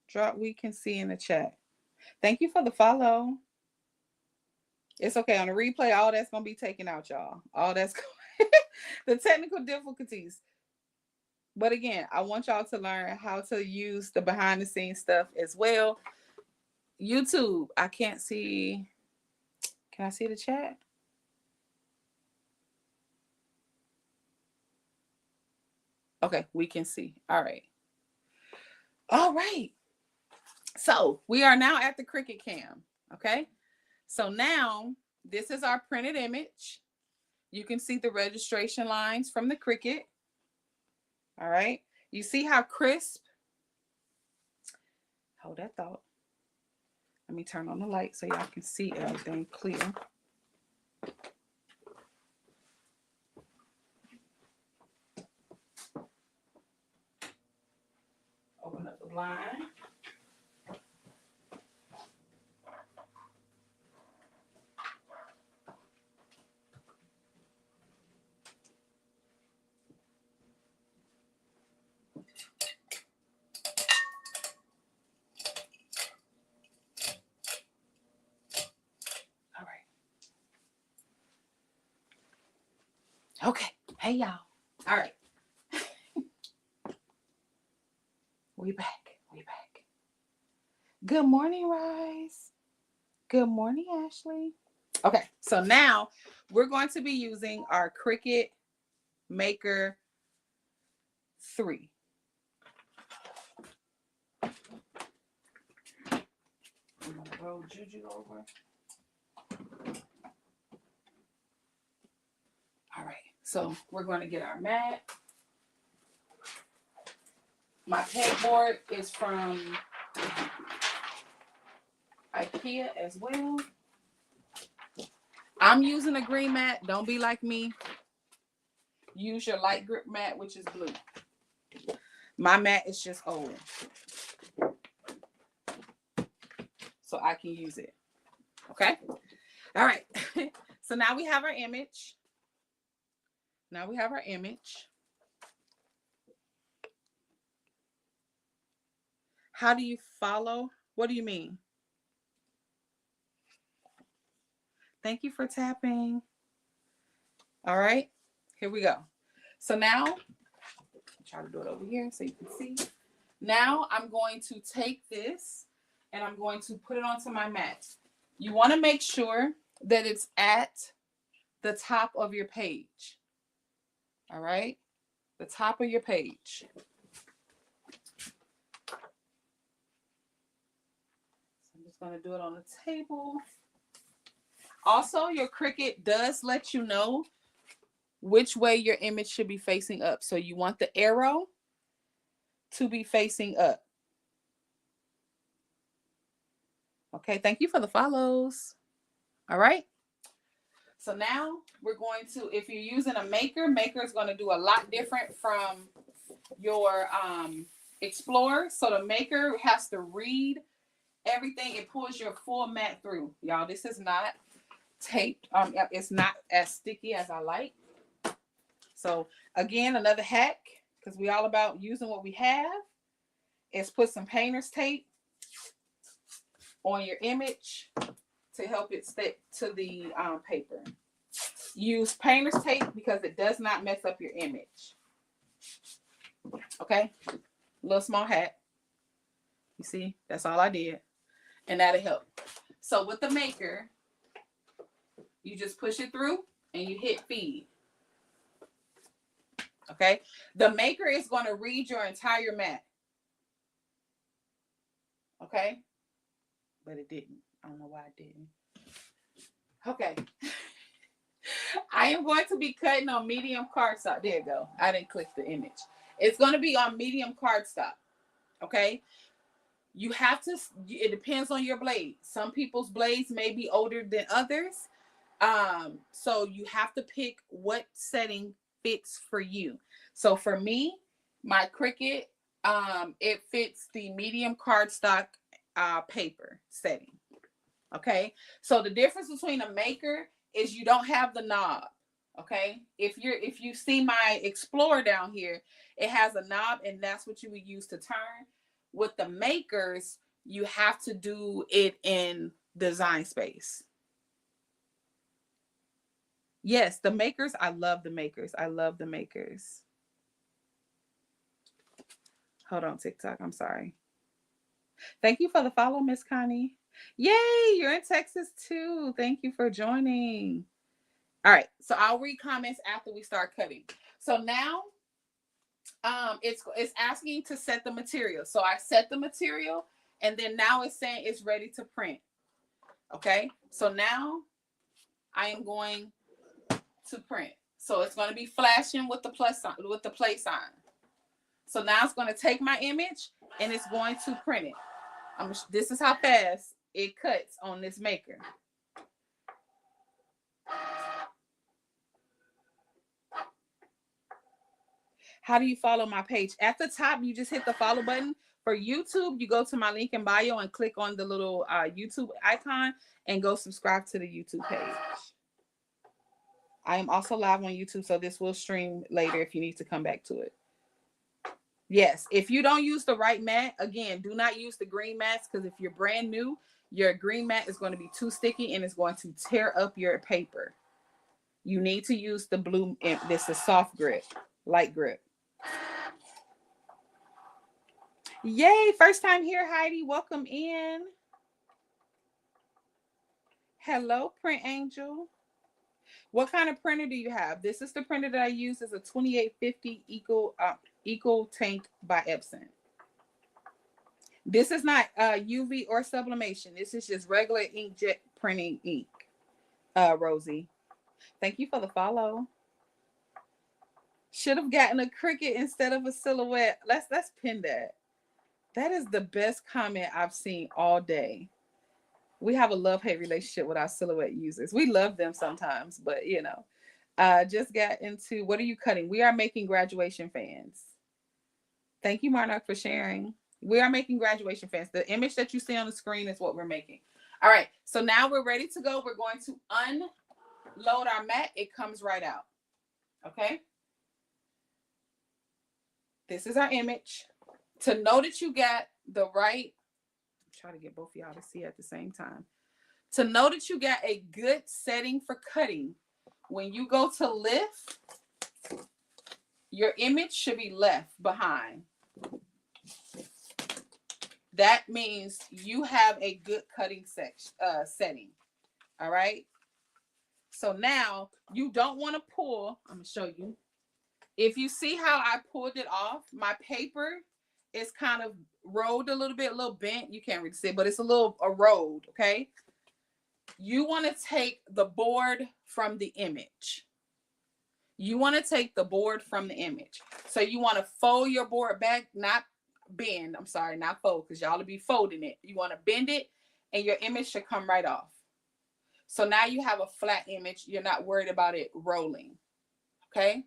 Drop we can see in the chat. Thank you for the follow. It's okay. On the replay, all that's going to be taken out, y'all. All that's the technical difficulties. But again, I want y'all to learn how to use the behind the scenes stuff as well. YouTube, I can't see. Can I see the chat? Okay, we can see. All right. All right. So we are now at the Cricut cam. Okay. So now this is our printed image. You can see the registration lines from the Cricut. All right. You see how crisp? Hold that thought. Let me turn on the light so y'all can see everything clear. Open up the blind. All right. Okay. Hey, y'all. All right. We back. We back. Good morning, Rise. Good morning, Ashley. Okay. So now we're going to be using our Cricut Maker 3. I'm going to roll Juju over. All right. So we're going to get our mat. My pegboard is from IKEA as well. I'm using a green mat. Don't be like me. Use your light grip mat, which is blue. My mat is just old, so I can use it. Okay. All right. So now we have our image. Now we have our image. How do you follow? What do you mean? Thank you for tapping. All right, here we go. So now, I'll try to do it over here so you can see. Now I'm going to take this and I'm going to put it onto my mat. You want to make sure that it's at the top of your page. All right, the top of your page. So I'm just going to do it on the table. Also, your Cricut does let you know which way your image should be facing up. So you want the arrow to be facing up. Okay, thank you for the follows. All right. So now we're going to, if you're using a maker, maker is going to do a lot different from your Explorer. So the maker has to read everything. It pulls your full mat through. Y'all, this is not taped. It's not as sticky as I like. So again, another hack, because we're all about using what we have, is put some painter's tape on your image to help it stick to the paper. Use painter's tape because it does not mess up your image. Okay, little small hack. You see, that's all I did, and that'll help. So with the maker, you just push it through and you hit feed. Okay, the maker is going to read your entire mat. Okay, but it didn't. I don't know why it didn't. Okay. I am going to be cutting on medium cardstock. There you go. I didn't click the image. It's going to be on medium cardstock. Okay. You have to, it depends on your blade. Some people's blades may be older than others. So you have to pick what setting fits for you. So for me, my Cricut, it fits the medium cardstock paper setting. Okay. So the difference between a maker is you don't have the knob. Okay. If you see my Explorer down here, it has a knob and that's what you would use to turn. With the makers, you have to do it in Design Space. Yes, the makers. I love the makers. I love the makers. Hold on, TikTok. I'm sorry. Thank you for the follow, Miss Connie. Yay, you're in Texas too. Thank you for joining. All right, so I'll read comments after we start cutting. So now it's asking to set the material. So I set the material and then now it's saying it's ready to print. Okay, so now I am going to print. So it's going to be flashing with the plus sign, with the play sign. So now it's going to take my image and it's going to print it. This is how fast it cuts on this maker. How do you follow my page? At the top, you just hit the follow button. For YouTube, you go to my link in bio and click on the little YouTube icon and go subscribe to the YouTube page. I am also live on YouTube, so this will stream later if you need to come back to it. Yes, if you don't use the right mat, again, do not use the green mats because if you're brand new, your green mat is going to be too sticky and it's going to tear up your paper. You need to use the blue. This is soft grip, light grip. Yay, first time here, Heidi. Welcome in. Hello, Print Angel. What kind of printer do you have? This is the printer that I use. Is a 2850 Eco Tank by Epson. This is not UV or sublimation. This is just regular inkjet printing ink. Rosie, thank you for the follow. Should have gotten a Cricut instead of a Silhouette. Let's pin that. That is the best comment I've seen all day. We have a love-hate relationship with our Silhouette users. We love them sometimes, but you know, just got into, what are you cutting? We are making graduation fans. Thank you, Monarch, for sharing. We are making graduation fans. The image that you see on the screen is what we're making. All right, so now we're ready to go. We're going to unload our mat. It comes right out. Okay. This is our image. To know that you got the right, try to get both of y'all to see at the same time. To know that you got a good setting for cutting, when you go to lift, your image should be left behind. That means you have a good cutting setting. All right. So now you don't want to pull. I'm going to show you. If you see how I pulled it off, my paper is kind of rolled a little bit, a little bent. You can't really see it, but it's a little rolled. Okay. You want to take the board from the image. You want to take the board from the image. So you want to fold your board back, not bend. I'm sorry, not fold, because y'all will be folding it. You want to bend it and your image should come right off. So now you have a flat image. You're not worried about it rolling. Okay.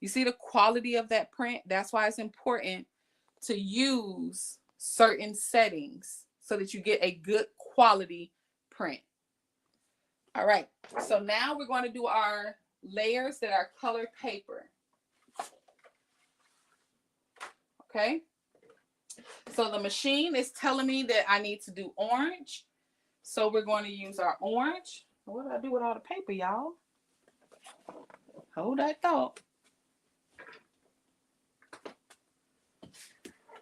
You see the quality of that print? That's why it's important to use certain settings so that you get a good quality print. All right. So now we're going to do our layers that are colored paper. Okay. So the machine is telling me that I need to do orange. So we're going to use our orange. What did I do with all the paper, y'all? Hold that thought.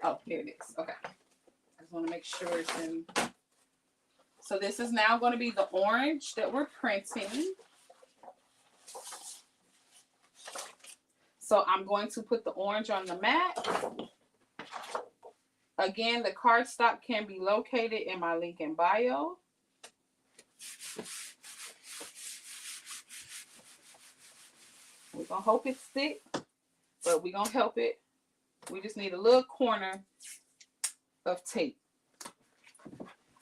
Oh, here it is. Okay. I just want to make sure it's in. So this is now going to be the orange that we're printing. So I'm going to put the orange on the mat. Again, the cardstock can be located in my link in bio. We're going to hope it sticks, but we're going to help it. We just need a little corner of tape.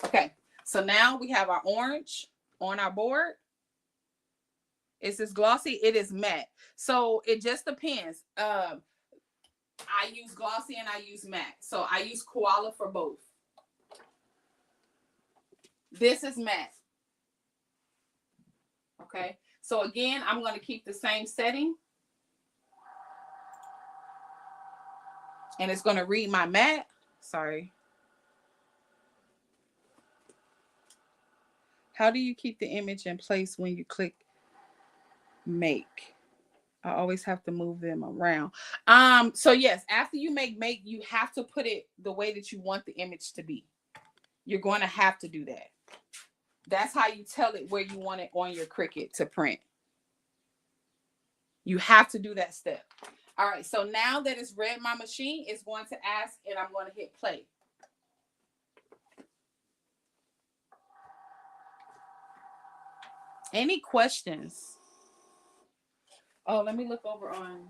Okay, so now we have our orange on our board. Is this glossy? It is matte. So it just depends. I use glossy and I use matte. So I use koala for both. This is matte. Okay, so again, I'm going to keep the same setting. And it's going to read my mat. Sorry. How do you keep the image in place when you click make? I always have to move them around. So yes, after you make, you have to put it the way that you want the image to be. You're going to have to do that. That's how you tell it where you want it on your Cricut to print. You have to do that step. All right, so now that it's read my machine, it's going to ask, and I'm going to hit play. Any questions? Oh, let me look over on.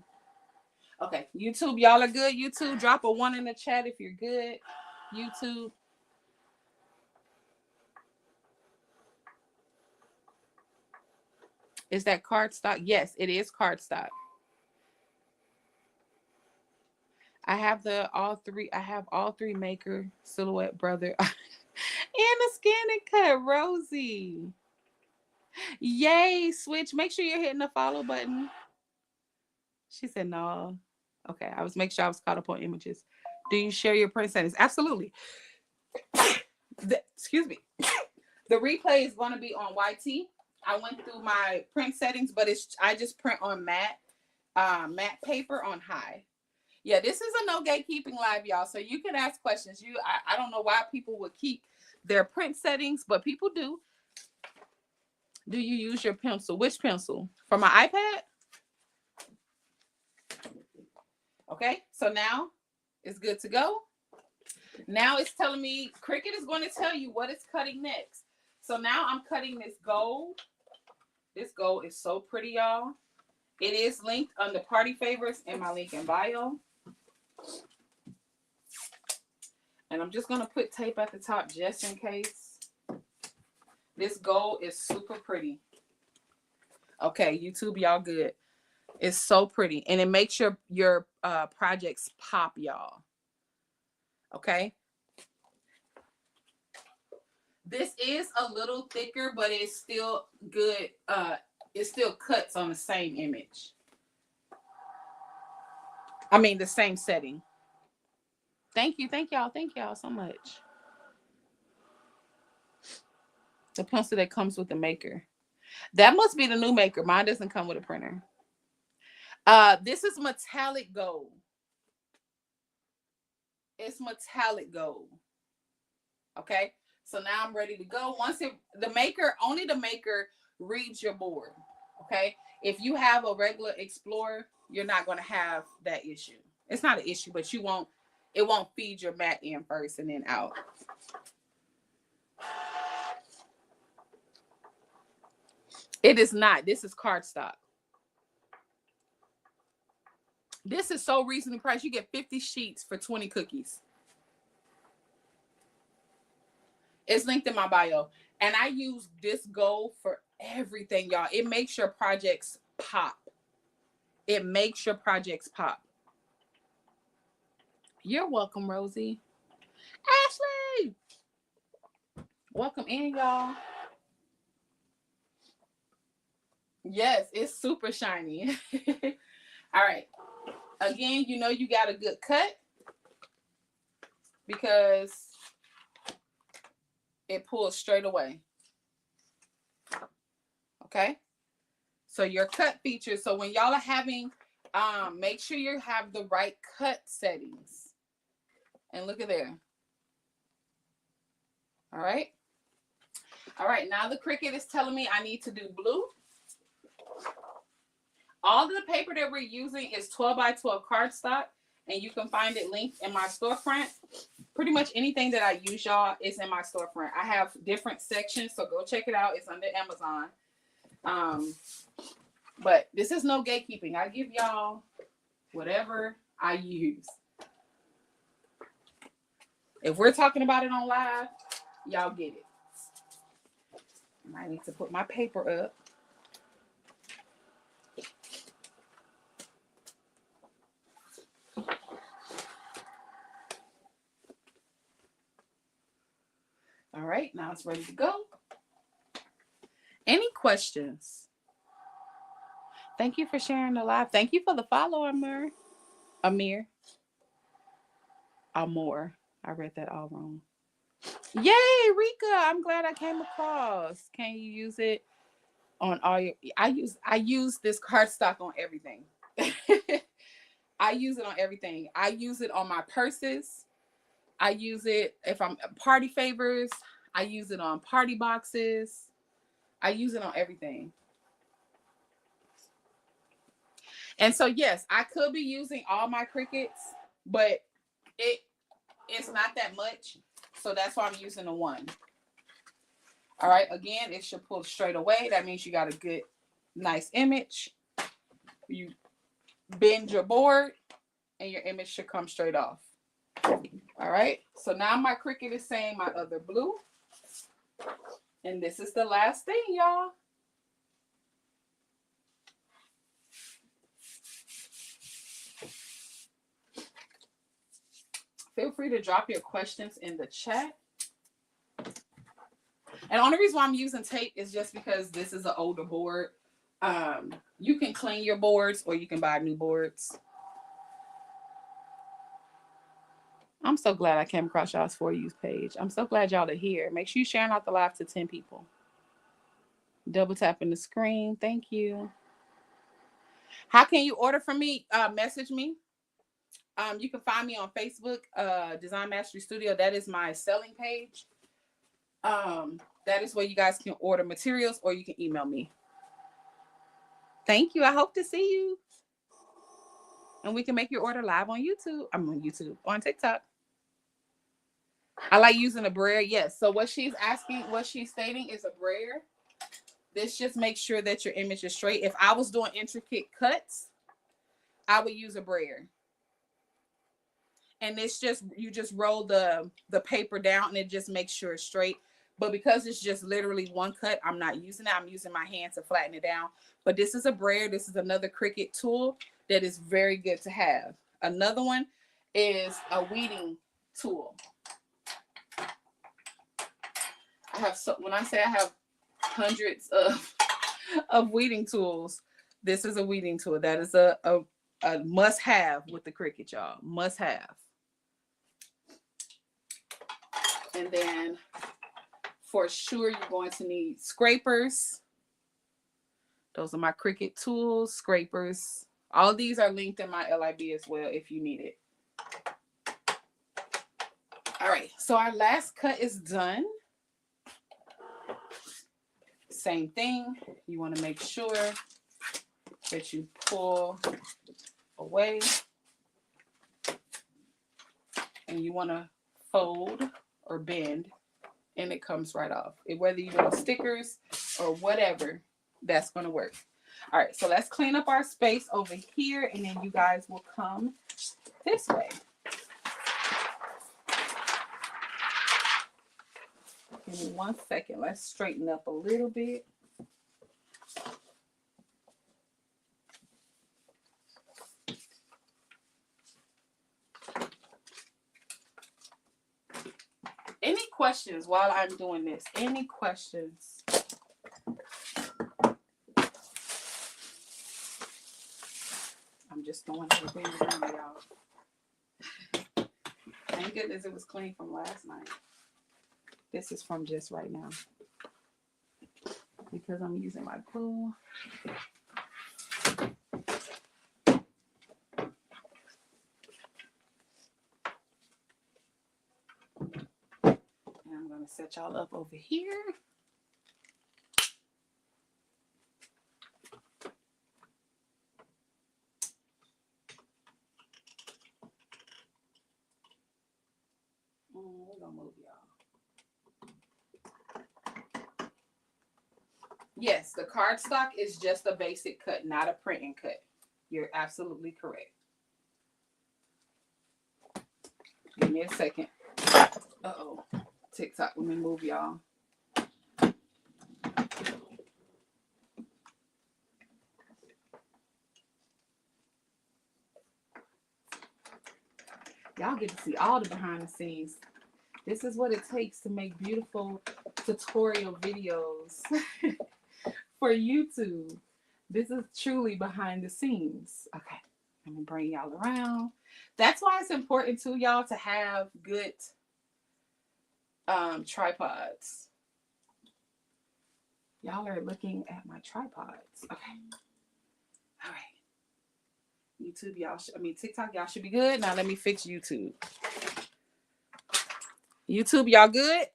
Okay, YouTube, y'all are good. YouTube, drop a 1 in the chat if you're good. YouTube. Is that cardstock? Yes, it is cardstock. I have all three maker, silhouette, brother, and the scan and cut, Rosie. Yay, Switch. Make sure you're hitting the follow button. She said no. Okay, I was making sure I was caught up on images. Do you share your print settings? Absolutely. Excuse me. The replay is going to be on YT. I went through my print settings, but I just print on matte paper on high. Yeah, this is a no gatekeeping live, y'all. So you can ask questions. I don't know why people would keep their print settings, but people do. Do you use your pencil? Which pencil? For my iPad? Okay, so now it's good to go. Now it's telling me, Cricut is going to tell you what it's cutting next. So now I'm cutting this gold. This gold is so pretty, y'all. It is linked under party favorites in my link in bio. And I'm just going to put tape at the top just in case. This gold is super pretty. Okay, YouTube, y'all good. It's so pretty, and it makes your projects pop, y'all. Okay. This is a little thicker, but it's still good. It still cuts on the same image. I mean, the same setting. Thank you. Thank y'all so much. The pencil that comes with the maker. That must be the new maker. Mine doesn't come with a printer. This is metallic gold. It's metallic gold. Okay. So now I'm ready to go. Once the maker reads your board. Okay. If you have a regular Explorer, you're not going to have that issue. It's not an issue, but it won't feed your mat in first and then out. It is not. This is cardstock. This is so reasonably priced. You get 50 sheets for 20 cookies. It's linked in my bio. And I use this gold for everything, y'all. It makes your projects pop. It makes your projects pop. You're welcome, Rosie. Ashley! Welcome in, y'all. Yes, it's super shiny. All right. Again, you know you got a good cut because it pulls straight away. Okay. So your cut features. So when y'all are having, make sure you have the right cut settings. And look at there. All right. All right. Now the Cricut is telling me I need to do blue. All of the paper that we're using is 12 by 12 cardstock, and you can find it linked in my storefront. Pretty much anything that I use, y'all, is in my storefront. I have different sections, so go check it out. It's under Amazon. But this is no gatekeeping. I give y'all whatever I use. If we're talking about it on live, y'all get it. I need to put my paper up. All right, now it's ready to go. Any questions? Thank you for sharing the live. Thank you for the follow, Amir. I read that all wrong. Yay, Rika! I'm glad I came across. Can you use it on all your? I use this cardstock on everything. I use it on everything. I use it on my purses. I use it if I'm party favors. I use it on party boxes. I use it on everything. And so, yes, I could be using all my Cricuts, but it's not that much. So that's why I'm using the one. All right. Again, it should pull straight away. That means you got a good, nice image. You bend your board and your image should come straight off. All right. So now my Cricut is saying my other blue. And this is the last thing, y'all. Feel free to drop your questions in the chat. And the only reason why I'm using tape is just because this is an older board. You can clean your boards or you can buy new boards. I'm so glad I came across y'all's For You's page. I'm so glad y'all are here. Make sure you sharing out the live to 10 people. Double tapping the screen. Thank you. How can you order from me? Message me. You can find me on Facebook, Design Mastery Studio. That is my selling page. That is where you guys can order materials or you can email me. Thank you. I hope to see you. And we can make your order live on YouTube. I'm on YouTube, on TikTok. I like using a brayer. Yes. So what she's stating is a brayer. This just makes sure that your image is straight. If I was doing intricate cuts, I would use a brayer. And it's just, you just roll the paper down and it just makes sure it's straight. But because it's just literally one cut, I'm not using it. I'm using my hand to flatten it down. But this is a brayer. This is another Cricut tool that is very good to have. Another one is a weeding tool. I have, so when I say I have hundreds of weeding tools, this is a weeding tool. That is a must have with the Cricut, y'all. Must have. And then for sure, you're going to need scrapers. Those are my Cricut tools, scrapers. All these are linked in my LIB as well if you need it. All right, so our last cut is done. Same thing. You want to make sure that you pull away. And you want to fold or bend, and it comes right off. Whether you want stickers or whatever, that's going to work. All right, so let's clean up our space over here, and then you guys will come this way. Give me 1 second. Let's straighten up a little bit. Any questions while I'm doing this? Any questions? I'm just throwing everything around, y'all. Thank goodness it was clean from last night. This is from just right now. Because I'm using my glue. And I'm going to set y'all up over here. We're going to move y'all. Yes, the cardstock is just a basic cut, not a printing cut. You're absolutely correct. Give me a second. Uh-oh. TikTok, let me move y'all. Y'all get to see all the behind the scenes. This is what it takes to make beautiful tutorial videos for YouTube. This is truly behind the scenes. Okay, let me bring y'all around. That's why it's important too, y'all, to have good tripods. Y'all are looking at my tripods. Okay. All right. YouTube, y'all, TikTok, y'all should be good. Now let me fix YouTube. YouTube, y'all good?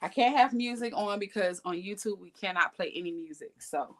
I can't have music on because on YouTube we cannot play any music. So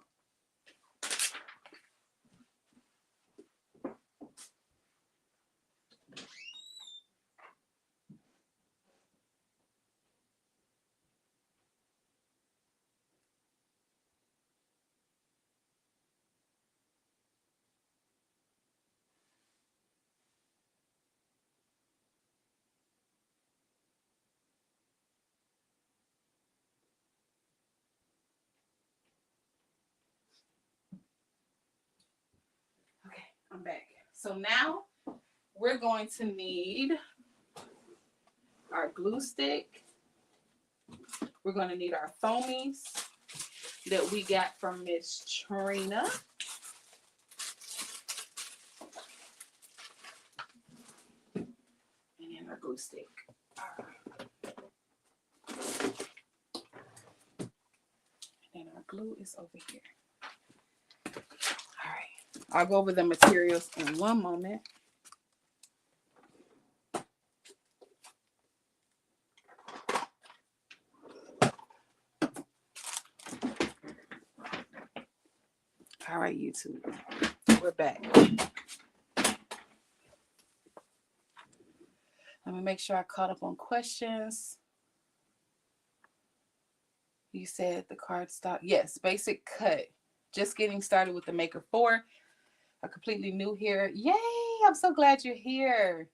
okay, I'm back. So now we're going to need our glue stick. We're going to need our foamies that we got from Miss Trina. And then our glue stick. All right. And our glue is over here. All right. I'll go over the materials in one moment. All right, YouTube, we're back. Let me make sure I caught up on questions. You said the cardstock. Yes, basic cut. Just getting started with the Maker 4. a completely new here. Yay! I'm so glad you're here.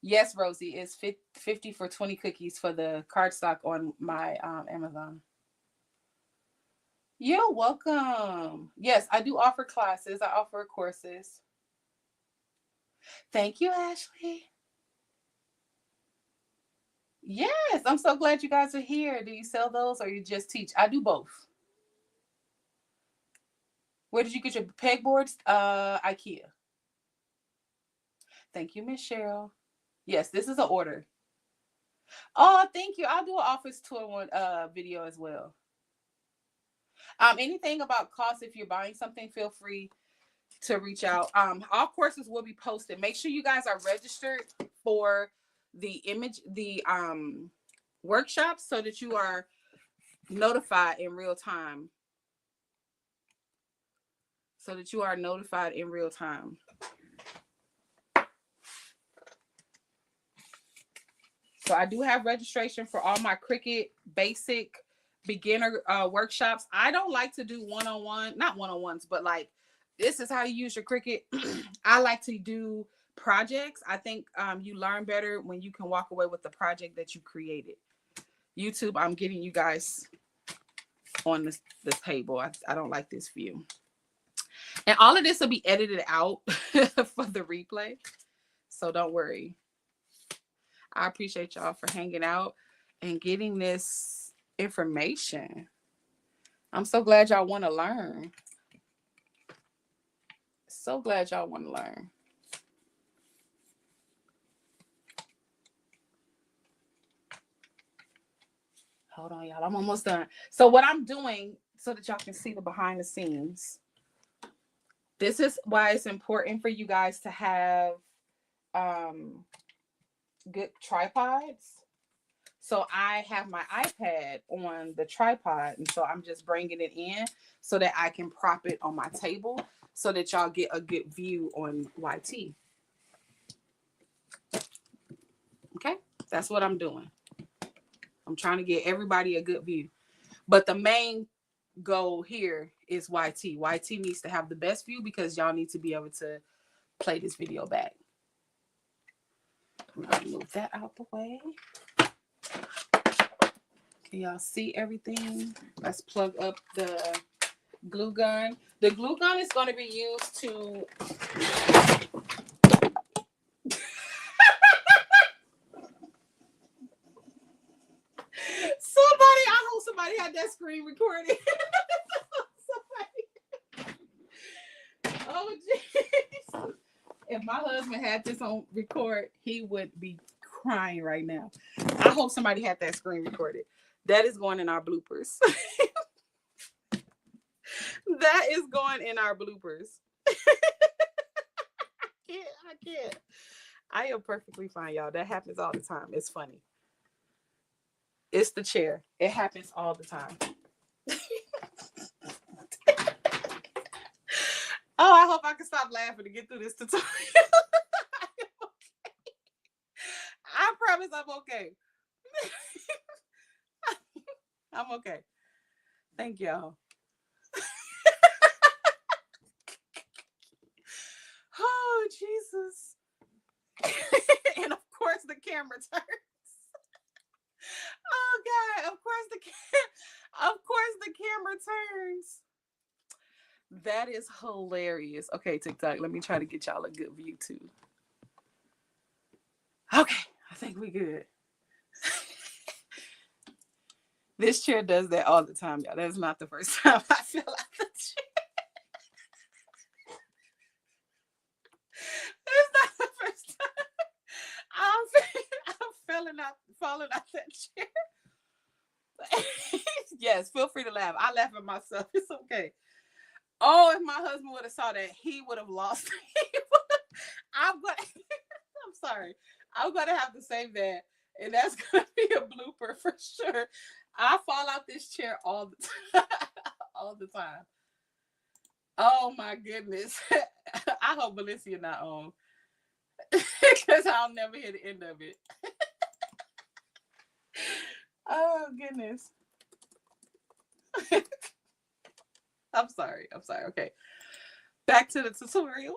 Yes, Rosie, it's 50 for 20 cookies for the cardstock on my Amazon. You're welcome. Yes, I do offer classes. I offer courses. Thank you, Ashley. Yes, I'm so glad you guys are here. Do you sell those or you just teach? I do both. Where did you get your pegboards? IKEA. Thank you, Miss Cheryl. Yes, this is an order. Oh, thank you. I'll do an office tour one video as well. Anything about cost, if you're buying something, feel free to reach out. All courses will be posted. Make sure you guys are registered for the workshops so that you are notified in real time. So that you are notified in real time. So I do have registration for all my Cricut basic beginner workshops. I don't like to do one-on-one, not one-on-ones, but like this is how you use your Cricut. I like to do projects. I think you learn better when you can walk away with the project that you created. YouTube, I'm getting you guys on this table. I don't like this view. And all of this will be edited out for the replay. So don't worry. I appreciate y'all for hanging out and getting this information. I'm so glad y'all want to learn. So glad y'all want to learn. Hold on, y'all. I'm almost done. So what I'm doing so that y'all can see the behind the scenes. This is why it's important for you guys to have good tripods. So I have my iPad on the tripod, and so I'm just bringing it in so that I can prop it on my table so that y'all get a good view on YT. Okay, that's what I'm doing. I'm trying to get everybody a good view. But the main goal here is YT. YT needs to have the best view because y'all need to be able to play this video back. We're going to move that out the way. Can y'all see everything? Let's plug up the glue gun. The glue gun is going to be used to... I hope somebody had that screen recorded. Oh, jeez. If my husband had this on record, he would be crying right now. I hope somebody had that screen recorded. That is going in our bloopers. That is going in our bloopers. I can't. I am perfectly fine, y'all. That happens all the time. It's funny. It's the chair. It happens all the time. Oh, I hope I can stop laughing to get through this tutorial. I promise I'm okay. I'm okay. Thank y'all. Oh, Jesus. And of course the camera turns. Oh God, of course the camera turns. That is hilarious. Okay, TikTok, let me try to get y'all a good view too. Okay, I think we good. This chair does that all the time, y'all. That's not the first time I fell out the chair. It's not the first time. I'm falling out that chair. Yes, feel free to laugh. I laugh at myself. It's okay. Oh, if my husband would have saw that, he would have lost. I'm sorry. I'm gonna have to save that, and that's gonna be a blooper for sure. I fall out this chair all the time. All the time. Oh my goodness. I hope Valencia not on. Because I'll never hear the end of it. Oh goodness. I'm sorry. Okay. Back to the tutorial.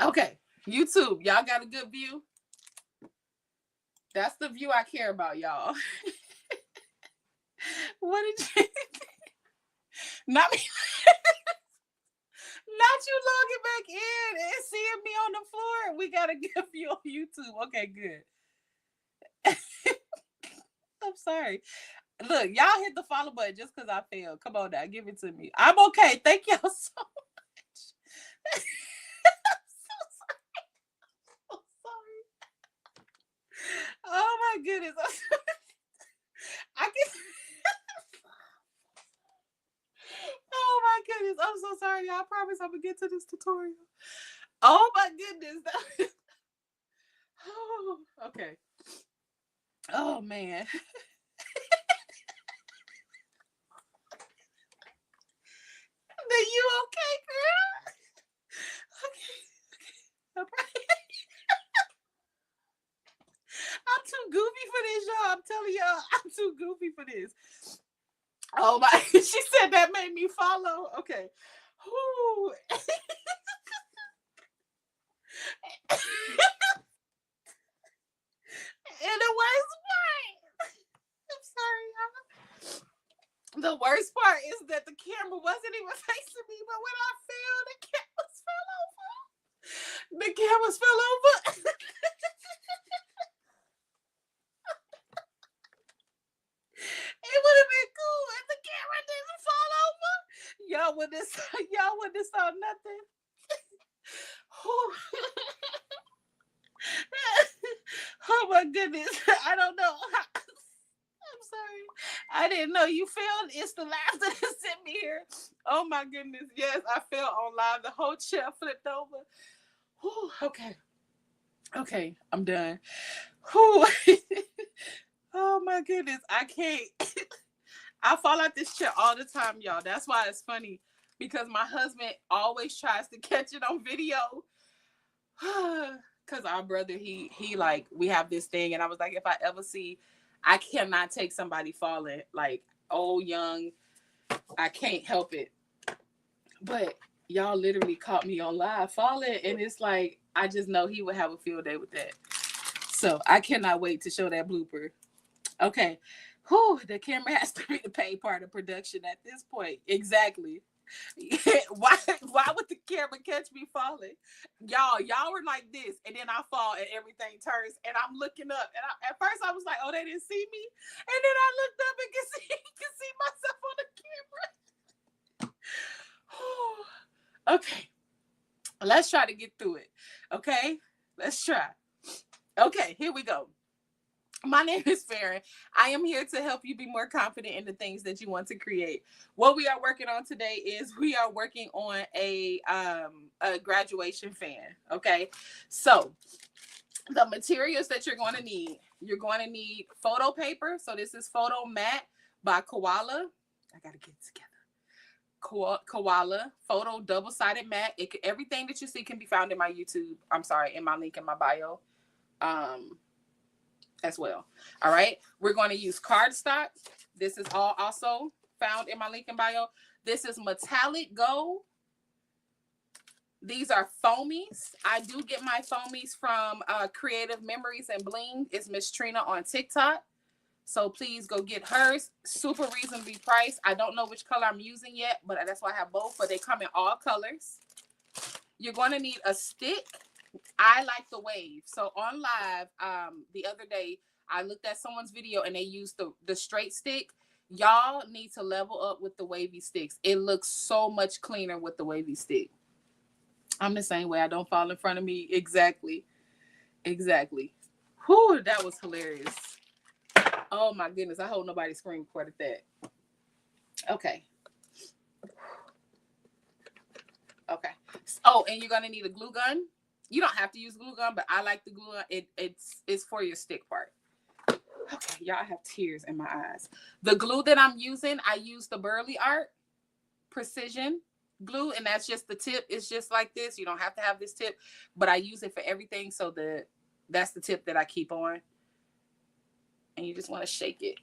Okay, YouTube, y'all got a good view? That's the view I care about, y'all. What did you... Not me. Not you logging back in and seeing me on the floor. We got a good view on YouTube. Okay, good. I'm sorry. Look, y'all hit the follow button just because I failed. Come on now, give it to me. I'm okay. Thank y'all so much. I'm so sorry. Oh my goodness. I can... Oh my goodness. I'm so sorry. Y'all. I promise I'm gonna get to this tutorial. Oh my goodness. Oh, okay. Oh man. Are you okay, girl? Okay. Okay. I'm too goofy for this, y'all. I'm telling y'all, I'm too goofy for this. Oh my, she said that made me follow. Okay. Whew. And the worst part, I'm sorry, y'all. The worst part is that the camera wasn't even facing me, but when I fell, the cameras fell over. The cameras fell over. It would have been cool if the camera didn't fall over. Y'all wouldn't saw nothing. Oh my goodness. I don't know. I'm sorry. I didn't know you failed. It's the laughter that sent me here. Oh my goodness. Yes, I fell on live. The whole chair flipped over. Whew, okay. Okay, I'm done. Whew. Oh my goodness. I can't. I fall out this chair all the time, y'all. That's why it's funny. Because my husband always tries to catch it on video. Because our brother, he like, we have this thing, and I was like, if I ever see, I cannot take somebody falling, like old, young, I can't help it. But y'all literally caught me on live falling, and it's like, I just know he would have a field day with that. So I cannot wait to show that blooper. Okay. Whew, the camera has to be the paid part of production at this point. Exactly. why would the camera catch me falling? Y'all were like this, and then I fall and everything turns, and I'm looking up, and at first I was like, oh, they didn't see me, and then I looked up and can see myself on the camera. Okay, let's try to get through it. Okay, let's try. Okay, here we go. My name is Farron. I am here to help you be more confident in the things that you want to create. What we are working on today is we are working on a graduation fan. Okay, so the materials that you're going to need photo paper. So this is Photo Matte by Koala. I gotta get it together. Koala photo double-sided matte. Everything that you see can be found in my YouTube. I'm sorry, in my link in my bio. As well. All right. We're going to use cardstock. This is all also found in my link in bio. This is metallic gold. These are foamies. I do get my foamies from Creative Memories and Bling. It's Miss Trina on TikTok. So please go get hers. Super reasonably priced. I don't know which color I'm using yet, but that's why I have both, but they come in all colors. You're going to need a stick. I like the wave. So on live, the other day, I looked at someone's video and they used the straight stick. Y'all need to level up with the wavy sticks. It looks so much cleaner with the wavy stick. I'm the same way. I don't fall in front of me. Exactly. Whew, that was hilarious. Oh my goodness. I hope nobody screen recorded that. Okay. Okay. Oh, and you're going to need a glue gun. You don't have to use glue gun, but I like the glue gun. It's for your stick part. Okay, y'all, I have tears in my eyes. The glue that I'm using, I use the Burley Art Precision glue, and that's just the tip. It's just like this. You don't have to have this tip, but I use it for everything. So that's the tip that I keep on. And you just want to shake it.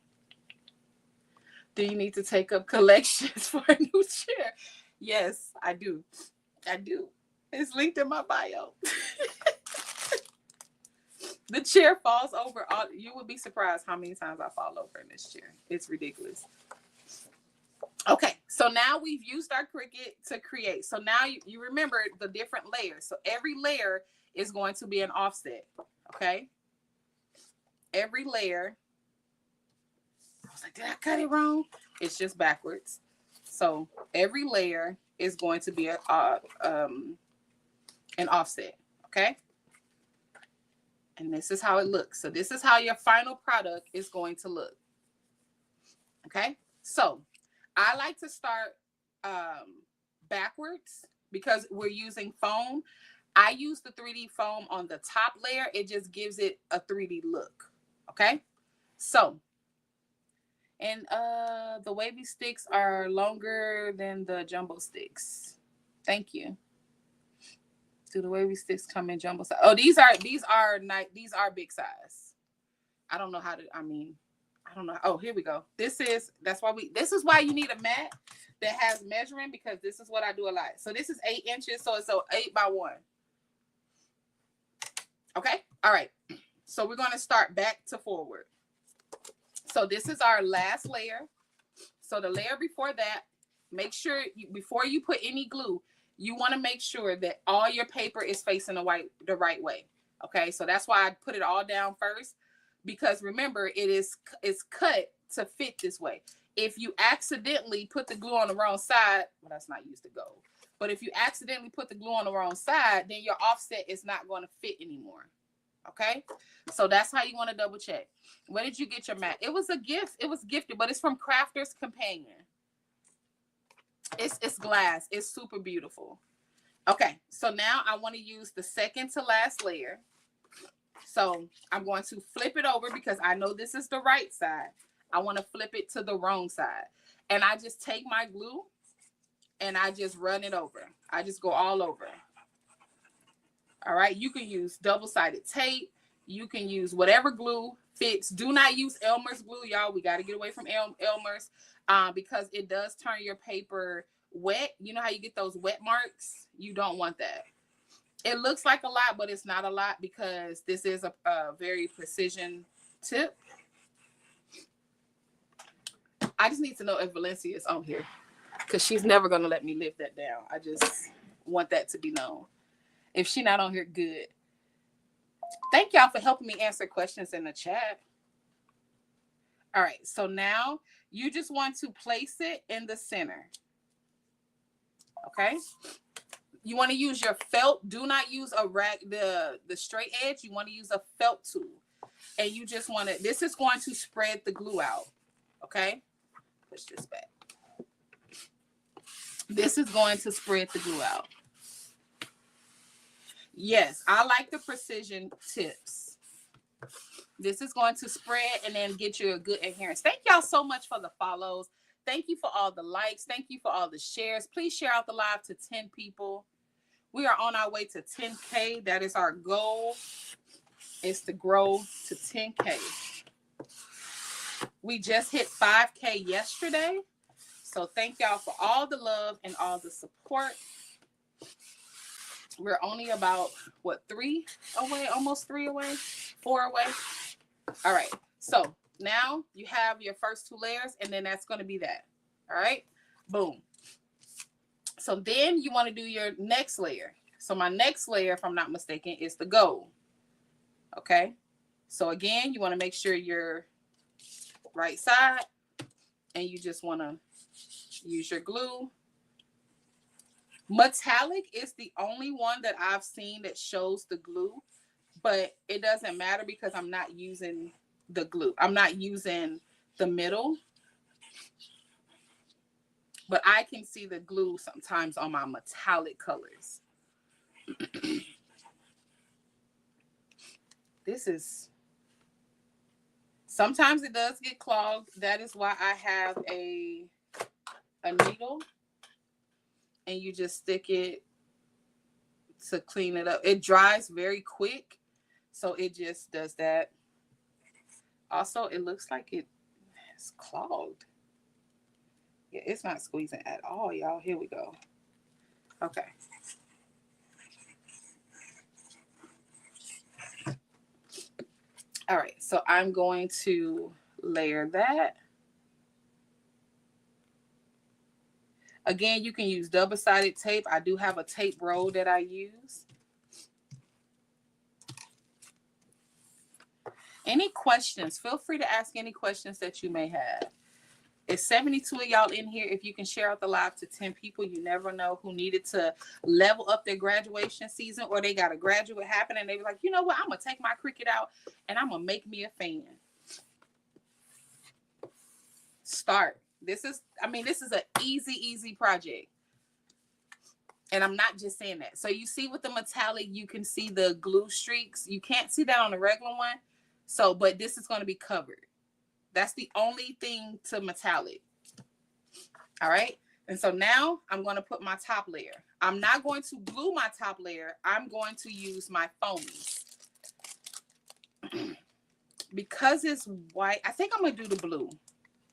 Do you need to take up collections for a new chair? Yes, I do. I do. It's linked in my bio. The chair falls over. You would be surprised how many times I fall over in this chair. It's ridiculous. Okay, so now we've used our Cricut to create. So now you remember the different layers. So every layer is going to be an offset. Okay. Every layer. I was like, did I cut it wrong? It's just backwards. So every layer is going to be an offset. Okay. And this is how it looks. So this is how your final product is going to look. Okay. So I like to start backwards because we're using foam. I use the 3D foam on the top layer. It just gives it a 3D look. Okay. So, and the wavy sticks are longer than the jumbo sticks. Thank you. Do the wavy sticks come in jumbo size? Oh, these are big size. I don't know how to, I don't know. Oh, here we go. This is why you need a mat that has measuring, because this is what I do a lot. So this is 8 inches. So it's 8 by 1. Okay. All right. So we're going to start back to forward. So this is our last layer. So the layer before that, make sure before you put any glue, you want to make sure that all your paper is facing the right way. Okay. So that's why I put it all down first, because remember, it's cut to fit this way. If you accidentally put the glue on the wrong side, well, that's not used to go. But if you accidentally put the glue on the wrong side, then your offset is not going to fit anymore. Okay. So that's how you want to double check. Where did you get your mat? It was a gift. It was gifted, but it's from Crafter's Companion. It's glass. It's super beautiful. Okay. So now I want to use the second to last layer. So I'm going to flip it over because I know this is the right side. I want to flip it to the wrong side. And I just take my glue and I just run it over. I just go all over. All right. You can use double-sided tape. You can use whatever glue fits. Do not use Elmer's glue, y'all. We got to get away from Elmer's because it does turn your paper wet. You know how you get those wet marks? You don't want that. It looks like a lot, but it's not a lot because this is a very precision tip. I just need to know if Valencia is on here because she's never going to let me lift that down. I just want that to be known. If she's not on here, good. Thank y'all for helping me answer questions in the chat. All right. So now you just want to place it in the center. Okay. You want to use your felt. Do not use the straight edge. You want to use a felt tool. And you just want to, this is going to spread the glue out. Okay. Push this back. This is going to spread the glue out. Yes, I like the precision tips. This is going to spread and then get you a good adherence. Thank y'all so much for the follows. Thank you for all the likes. Thank you for all the shares. Please share out the live to 10 people. We are on our way to 10K. That is our goal, is to grow to 10K. We just hit 5K yesterday. So thank y'all for all the love and all the support. We're only about, 3 away? Almost 3 away? 4 away? All right. So now you have your first 2 layers, and then that's going to be that. All right. Boom. So then you want to do your next layer. So my next layer, if I'm not mistaken, is the gold. Okay. So again, you want to make sure you're right side, and you just want to use your glue. Metallic is the only one that I've seen that shows the glue, but it doesn't matter because I'm not using the glue. I'm not using the middle, but I can see the glue sometimes on my metallic colors. Sometimes it does get clogged. That is why I have a needle. And you just stick it to clean it up. It dries very quick, so it just does that. Also, it looks like it's clogged. Yeah, it's not squeezing at all, y'all. Here we go. Okay. All right, so I'm going to layer that. Again, you can use double-sided tape. I do have a tape roll that I use. Any questions? Feel free to ask any questions that you may have. It's 72 of y'all in here. If you can share out the live to 10 people, you never know who needed to level up their graduation season, or they got a graduate happen and they be like, you know what, I'm going to take my Cricut out and I'm going to make me a fan. Start. This is an easy project. And I'm not just saying that. So you see with the metallic, you can see the glue streaks. You can't see that on the regular one. So, but this is going to be covered. That's the only thing to metallic. All right. And so now I'm going to put my top layer. I'm not going to glue my top layer. I'm going to use my foamies. Because it's white, I think I'm going to do the blue.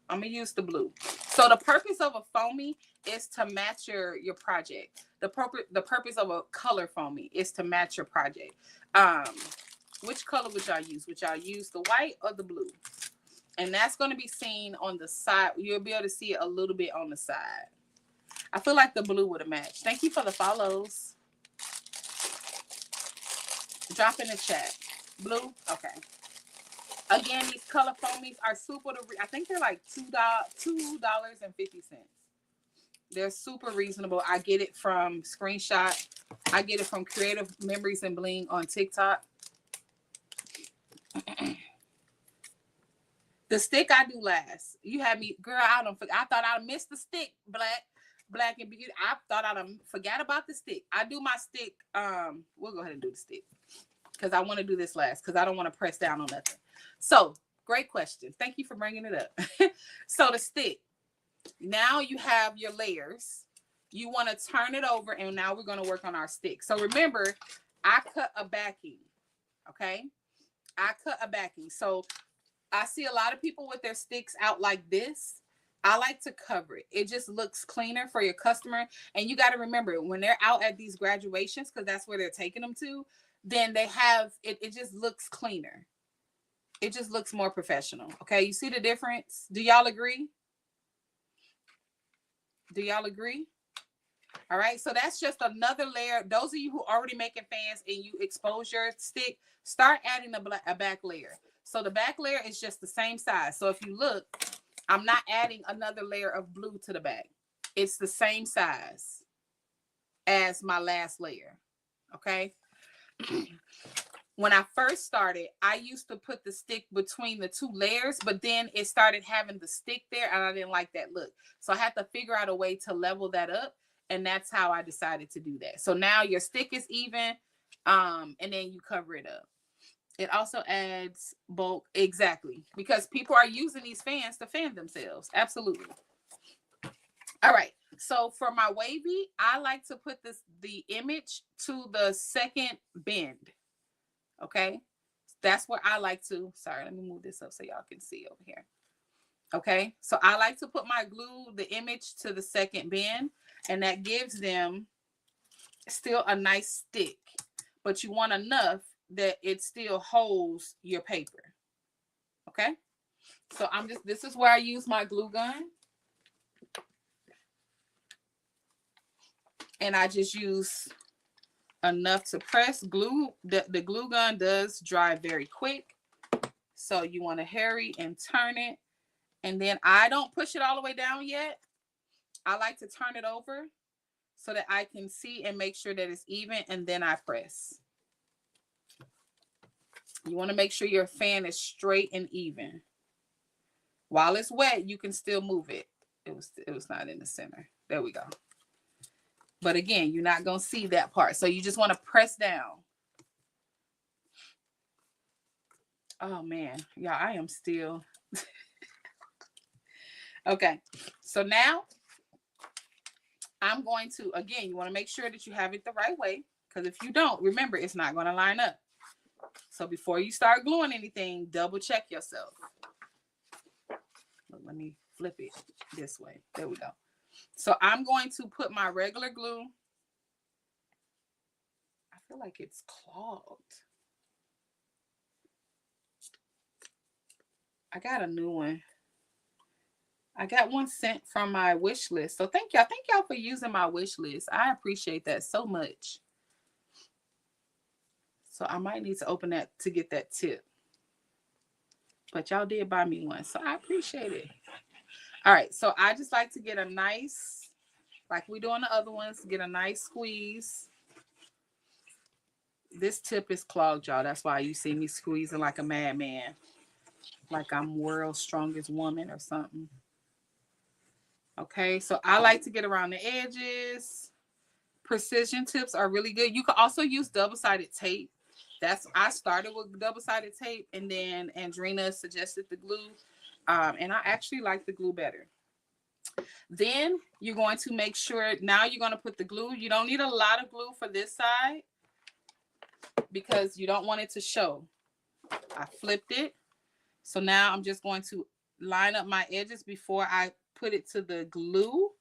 I'm going to use the blue. So the purpose of a foamy is to match your project. The purpose of a color foamy is to match your project. Which color would y'all use? Would y'all use the white or the blue? And that's going to be seen on the side. You'll be able to see it a little bit on the side. I feel like the blue would have matched. Thank you for the follows. Drop in the chat. Blue? Okay. Again, these color foamies are super. I think they're like $2.50. They're super reasonable. I get it from Screenshot. I get it from Creative Memories and Bling on TikTok. The stick I do last. You had me, girl. I thought I missed the stick. Black and beauty. I thought I forgot about the stick. I do my stick. We'll go ahead and do the stick because I want to do this last because I don't want to press down on nothing. So great question. Thank you for bringing it up. So the stick. Now you have your layers. You want to turn it over, and now we're going to work on our stick. So remember, I cut a backing. Okay, I cut a backing. So I see a lot of people with their sticks out like this. I like to cover it. It just looks cleaner for your customer. And you got to remember, when they're out at these graduations, because that's where they're taking them to, then they have, it just looks cleaner. It just looks more professional. Okay, you see the difference? Do y'all agree? Do y'all agree? All right, so that's just another layer. Those of you who are already making fans and you expose your stick, start adding a back layer. So the back layer is just the same size. So if you look, I'm not adding another layer of blue to the back. It's the same size as my last layer. Okay. When I first started, I used to put the stick between the two layers, but then it started having the stick there and I didn't like that look. So I had to figure out a way to level that up. And that's how I decided to do that. So now your stick is even, and then you cover it up. It also adds bulk. Exactly. Because people are using these fans to fan themselves. Absolutely. All right. So for my wavy, I like to put the image to the second bend. Okay. That's where I like to, sorry, let me move this up so y'all can see over here. Okay. So I like to put my glue, the image to the second bend, and that gives them still a nice stick, but you want enough that it still holds your paper. Okay. So this is where I use my glue gun. And I just use enough to press glue. The glue gun does dry very quick. So you want to hurry and turn it. And then I don't push it all the way down yet. I like to turn it over so that I can see and make sure that it's even. And then I press. You want to make sure your fan is straight and even. While it's wet, you can still move it. It was not in the center. There we go. But again, you're not going to see that part. So you just want to press down. Oh, man. Yeah, I am still. Okay. So now I'm going to, again, you want to make sure that you have it the right way. Because if you don't, remember, it's not going to line up. So before you start gluing anything, double check yourself. Let me flip it this way. There we go. So I'm going to put my regular glue feel like it's clogged. I got a new one. I got one sent from my wish list. So thank y'all. Thank y'all for using my wish list. I appreciate that so much. So I might need to open that to get that tip. But y'all did buy me one. So I appreciate it. All right. So I just like to get a nice, like we do on the other ones, get a nice squeeze. This tip is clogged, y'all. That's why you see me squeezing like a madman. Like I'm world's strongest woman or something. Okay, so I like to get around the edges. Precision tips are really good. You can also use double-sided tape. I started with double-sided tape, and then Andrina suggested the glue. And I actually like the glue better. Then you're going to make sure, now you're going to put the glue. You don't need a lot of glue for this side because you don't want it to show. I flipped it. So now I'm just going to line up my edges before I put it to the glue.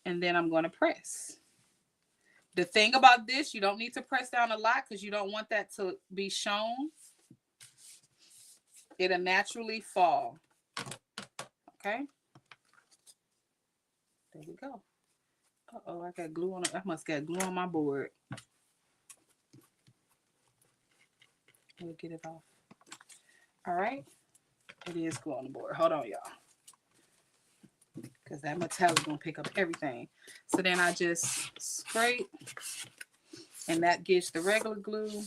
And then I'm going to press. The thing about this, you don't need to press down a lot because you don't want that to be shown. It'll naturally fall. Okay. There we go. Uh-oh, I got glue on it. I must got glue on my board. We'll get it off. All right. It is glue on the board. Hold on, y'all. Because that metallic is going to pick up everything. So then I just scrape. And that gives the regular glue.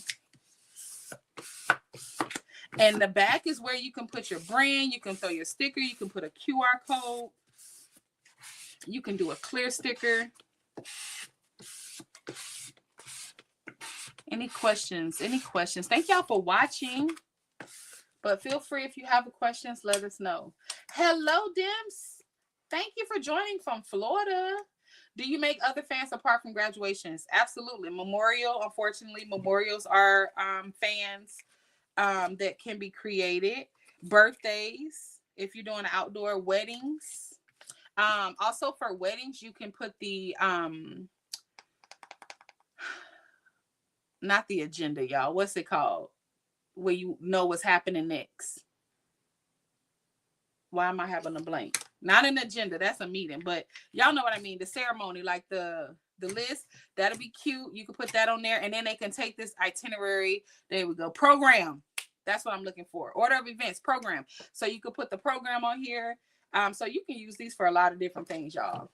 And the back is where you can put your brand. You can throw your sticker. You can put a QR code. You can do a clear sticker. Any questions? Any questions? Thank y'all for watching. But feel free if you have questions, let us know. Hello, Dims. Thank you for joining from Florida. Do you make other fans apart from graduations? Absolutely. Unfortunately, memorials are fans that can be created. Birthdays, if you're doing outdoor weddings. Also for weddings, you can put the not the agenda, y'all. What's it called? Where you know what's happening next. Why am I having a blank? Not an agenda, that's a meeting, but y'all know what I mean. The ceremony, like the list, that'll be cute. You can put that on there, and then they can take this itinerary. There we go. Program. That's what I'm looking for. Order of events, program. So you can put the program on here. So you can use these for a lot of different things, y'all.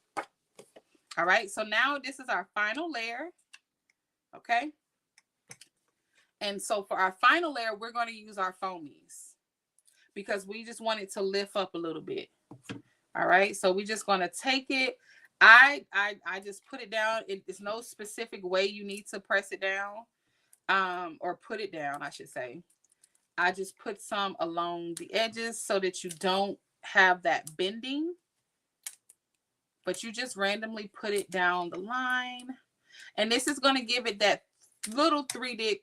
All right. So now this is our final layer. Okay. And so for our final layer, we're going to use our foamies because we just want it to lift up a little bit. All right. So we're just going to take it. I just put it down. It's no specific way you need to press it down or put it down, I should say. I just put some along the edges so that you don't have that bending. But you just randomly put it down the line. And this is going to give it that little 3D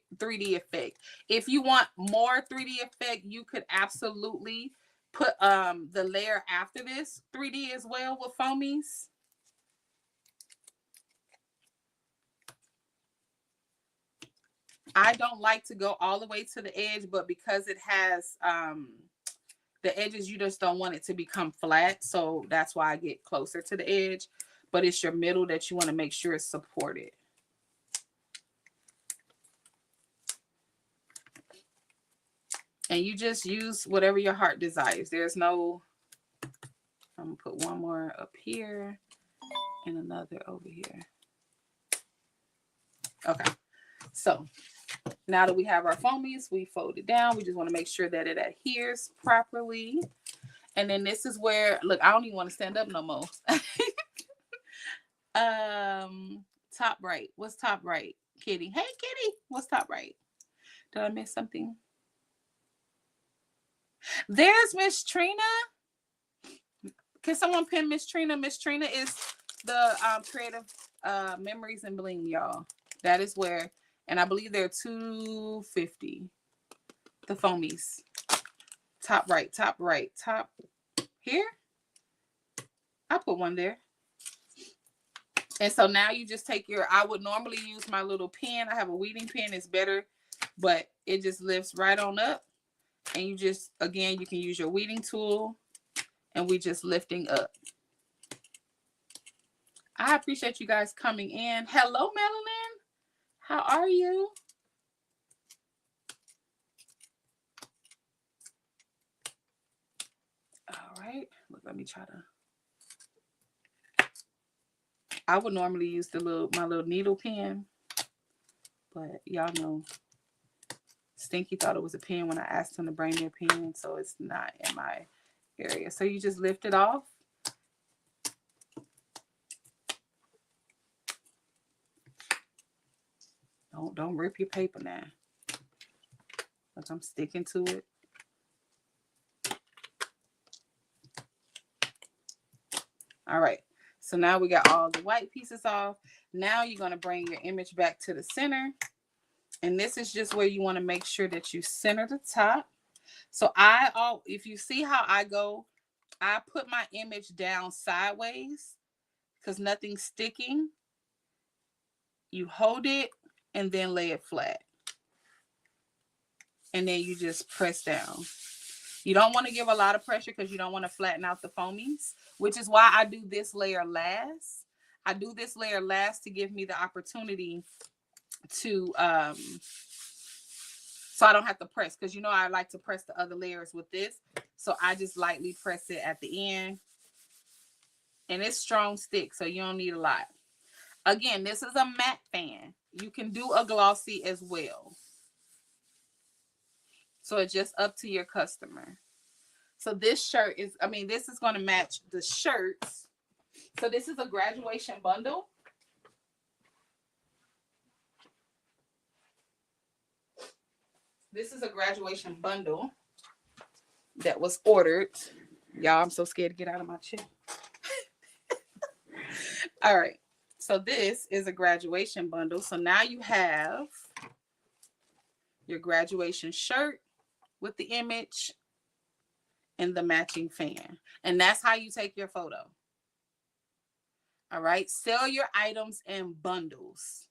effect. If you want more 3D effect, you could absolutely put the layer after this 3D as well with foamies. I don't like to go all the way to the edge, but because it has the edges, you just don't want it to become flat. So that's why I get closer to the edge. But it's your middle that you want to make sure is supported. And you just use whatever your heart desires. There's no, I'm going to put one more up here and another over here. Okay. So now that we have our foamies, we fold it down. We just want to make sure that it adheres properly. And then this is where, look, I don't even want to stand up no more. Top right. What's top right? Kitty. Hey, Kitty. What's top right? Did I miss something? There's Miss Trina. Can someone pin Miss Trina? Miss Trina is the creative memories and bling, y'all. That is where, and I believe they're $250. The foamies. Top right, top right, top here. I put one there. And so now you just take I would normally use my little pen. I have a weeding pen, it's better, but it just lifts right on up. And you just, again, you can use your weeding tool, and we just lifting up. I appreciate you guys coming in. Hello, Madeline. How are you? All right. Look, let me try to. I would normally use my little needle pen, but y'all know Stinky thought it was a pen when I asked him to bring me a pen, so it's not in my area. So you just lift it off. Don't rip your paper now. Look, I'm sticking to it. All right. So now we got all the white pieces off. Now you're going to bring your image back to the center. And this is just where you want to make sure that you center the top. So if you see how I go, I put my image down sideways because nothing's sticking. You hold it and then lay it flat. And then you just press down. You don't want to give a lot of pressure because you don't want to flatten out the foamies, which is why I do this layer last. I do this layer last to give me the opportunity to, so I don't have to press, because you know I like to press the other layers with this. So I just lightly press it at the end. And it's strong stick, so you don't need a lot. Again, this is a matte fan. You can do a glossy as well. So it's just up to your customer. So this shirt is, this is going to match the shirts. So this is a graduation bundle. This is a graduation bundle that was ordered. Y'all, I'm so scared to get out of my chair. All right. So this is a graduation bundle. So now you have your graduation shirt with the image and the matching fan. And that's how you take your photo. All right. Sell your items in bundles.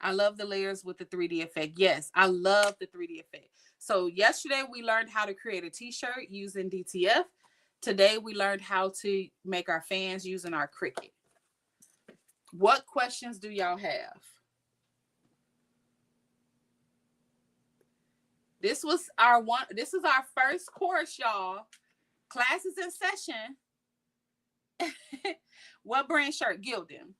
I love the layers with the 3D effect. Yes, I love the 3D effect. So yesterday we learned how to create a t-shirt using DTF. Today we learned how to make our fans using our Cricut. What questions do y'all have? This is our first course, y'all. Class is in session. What brand shirt? Gildan.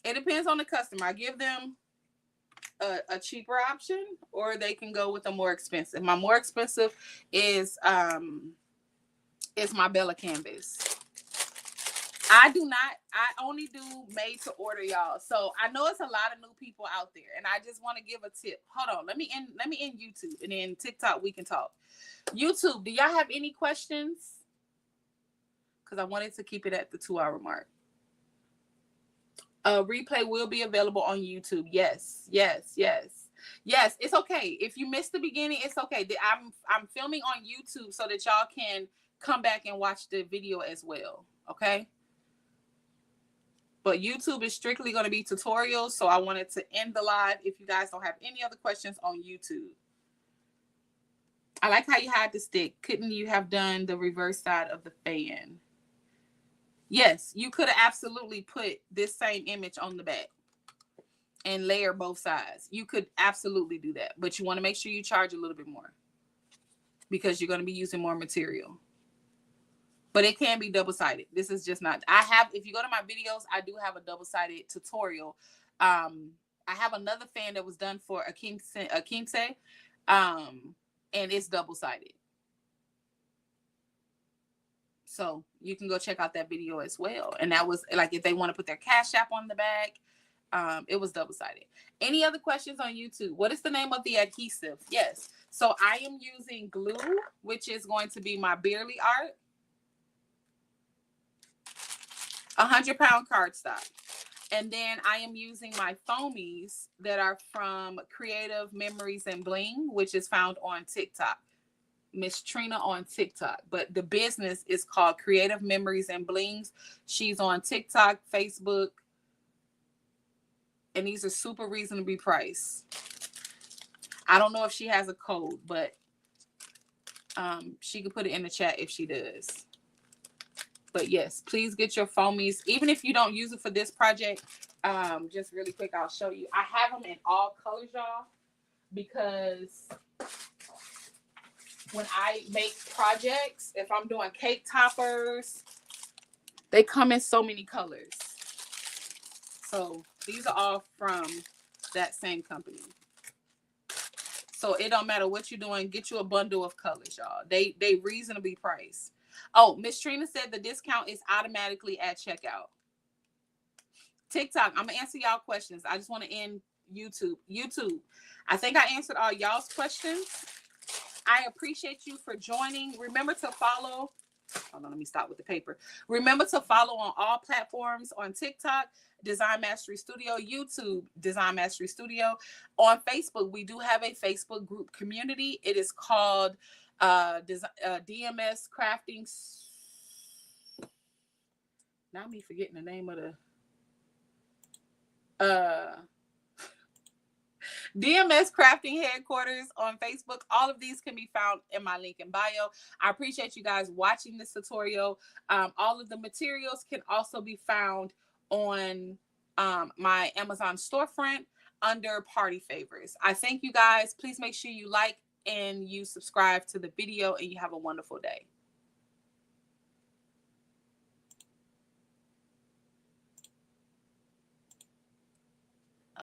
It depends on the customer. I give them a cheaper option, or they can go with a more expensive. My more expensive is my Bella Canvas. I only do made to order, y'all. So I know it's a lot of new people out there, and I just want to give a tip. Hold on, let me end YouTube, and then TikTok we can talk. YouTube, do y'all have any questions? Because I wanted to keep it at the 2-hour mark. Replay will be available on YouTube. Yes. It's okay if you missed the beginning. It's okay. I'm filming on YouTube so that y'all can come back and watch the video as well. Okay. But YouTube is strictly going to be tutorials, so I wanted to end the live if you guys don't have any other questions on YouTube. I like how you had the stick. Couldn't you have done the reverse side of the fan? Yes, you could have absolutely put this same image on the back and layer both sides. You could absolutely do that, but you want to make sure you charge a little bit more because you're going to be using more material. But it can be double-sided. This is just not. If you go to my videos, I do have a double-sided tutorial. I have another fan that was done for a keepsake, and it's double-sided. So you can go check out that video as well. And that was like, if they want to put their Cash App on the back, it was double-sided. Any other questions on YouTube? What is the name of the adhesive? Yes. So I am using glue, which is going to be my Beerly Art. 100-pound cardstock. And then I am using my foamies that are from Creative Memories and Bling, which is found on TikTok. Miss Trina on TikTok, but the business is called Creative Memories and Blings. She's on TikTok, Facebook, and these are super reasonably priced. I don't know if she has a code, but she could put it in the chat if she does. But yes, please get your foamies. Even if you don't use it for this project, just really quick, I'll show you. I have them in all colors, y'all, because when I make projects, if I'm doing cake toppers, they come in so many colors. So these are all from that same company. So it don't matter what you're doing, get you a bundle of colors, y'all. They reasonably priced. Oh, Miss Trina said the discount is automatically at checkout. TikTok, I'm gonna answer y'all questions. I just want to end YouTube. I think I answered all y'all's questions. I appreciate you for joining. Remember to follow. Hold on, let me stop with the paper. Remember to follow on all platforms, on TikTok, Design Mastery Studio, YouTube, Design Mastery Studio. On Facebook, we do have a Facebook group community. It is called DMS Crafting. Now me forgetting the name of the DMS Crafting Headquarters on Facebook. All of these can be found in my link in bio. I appreciate you guys watching this tutorial. All of the materials can also be found on my Amazon storefront under party favors. I thank you guys. Please make sure you like and you subscribe to the video, and you have a wonderful day.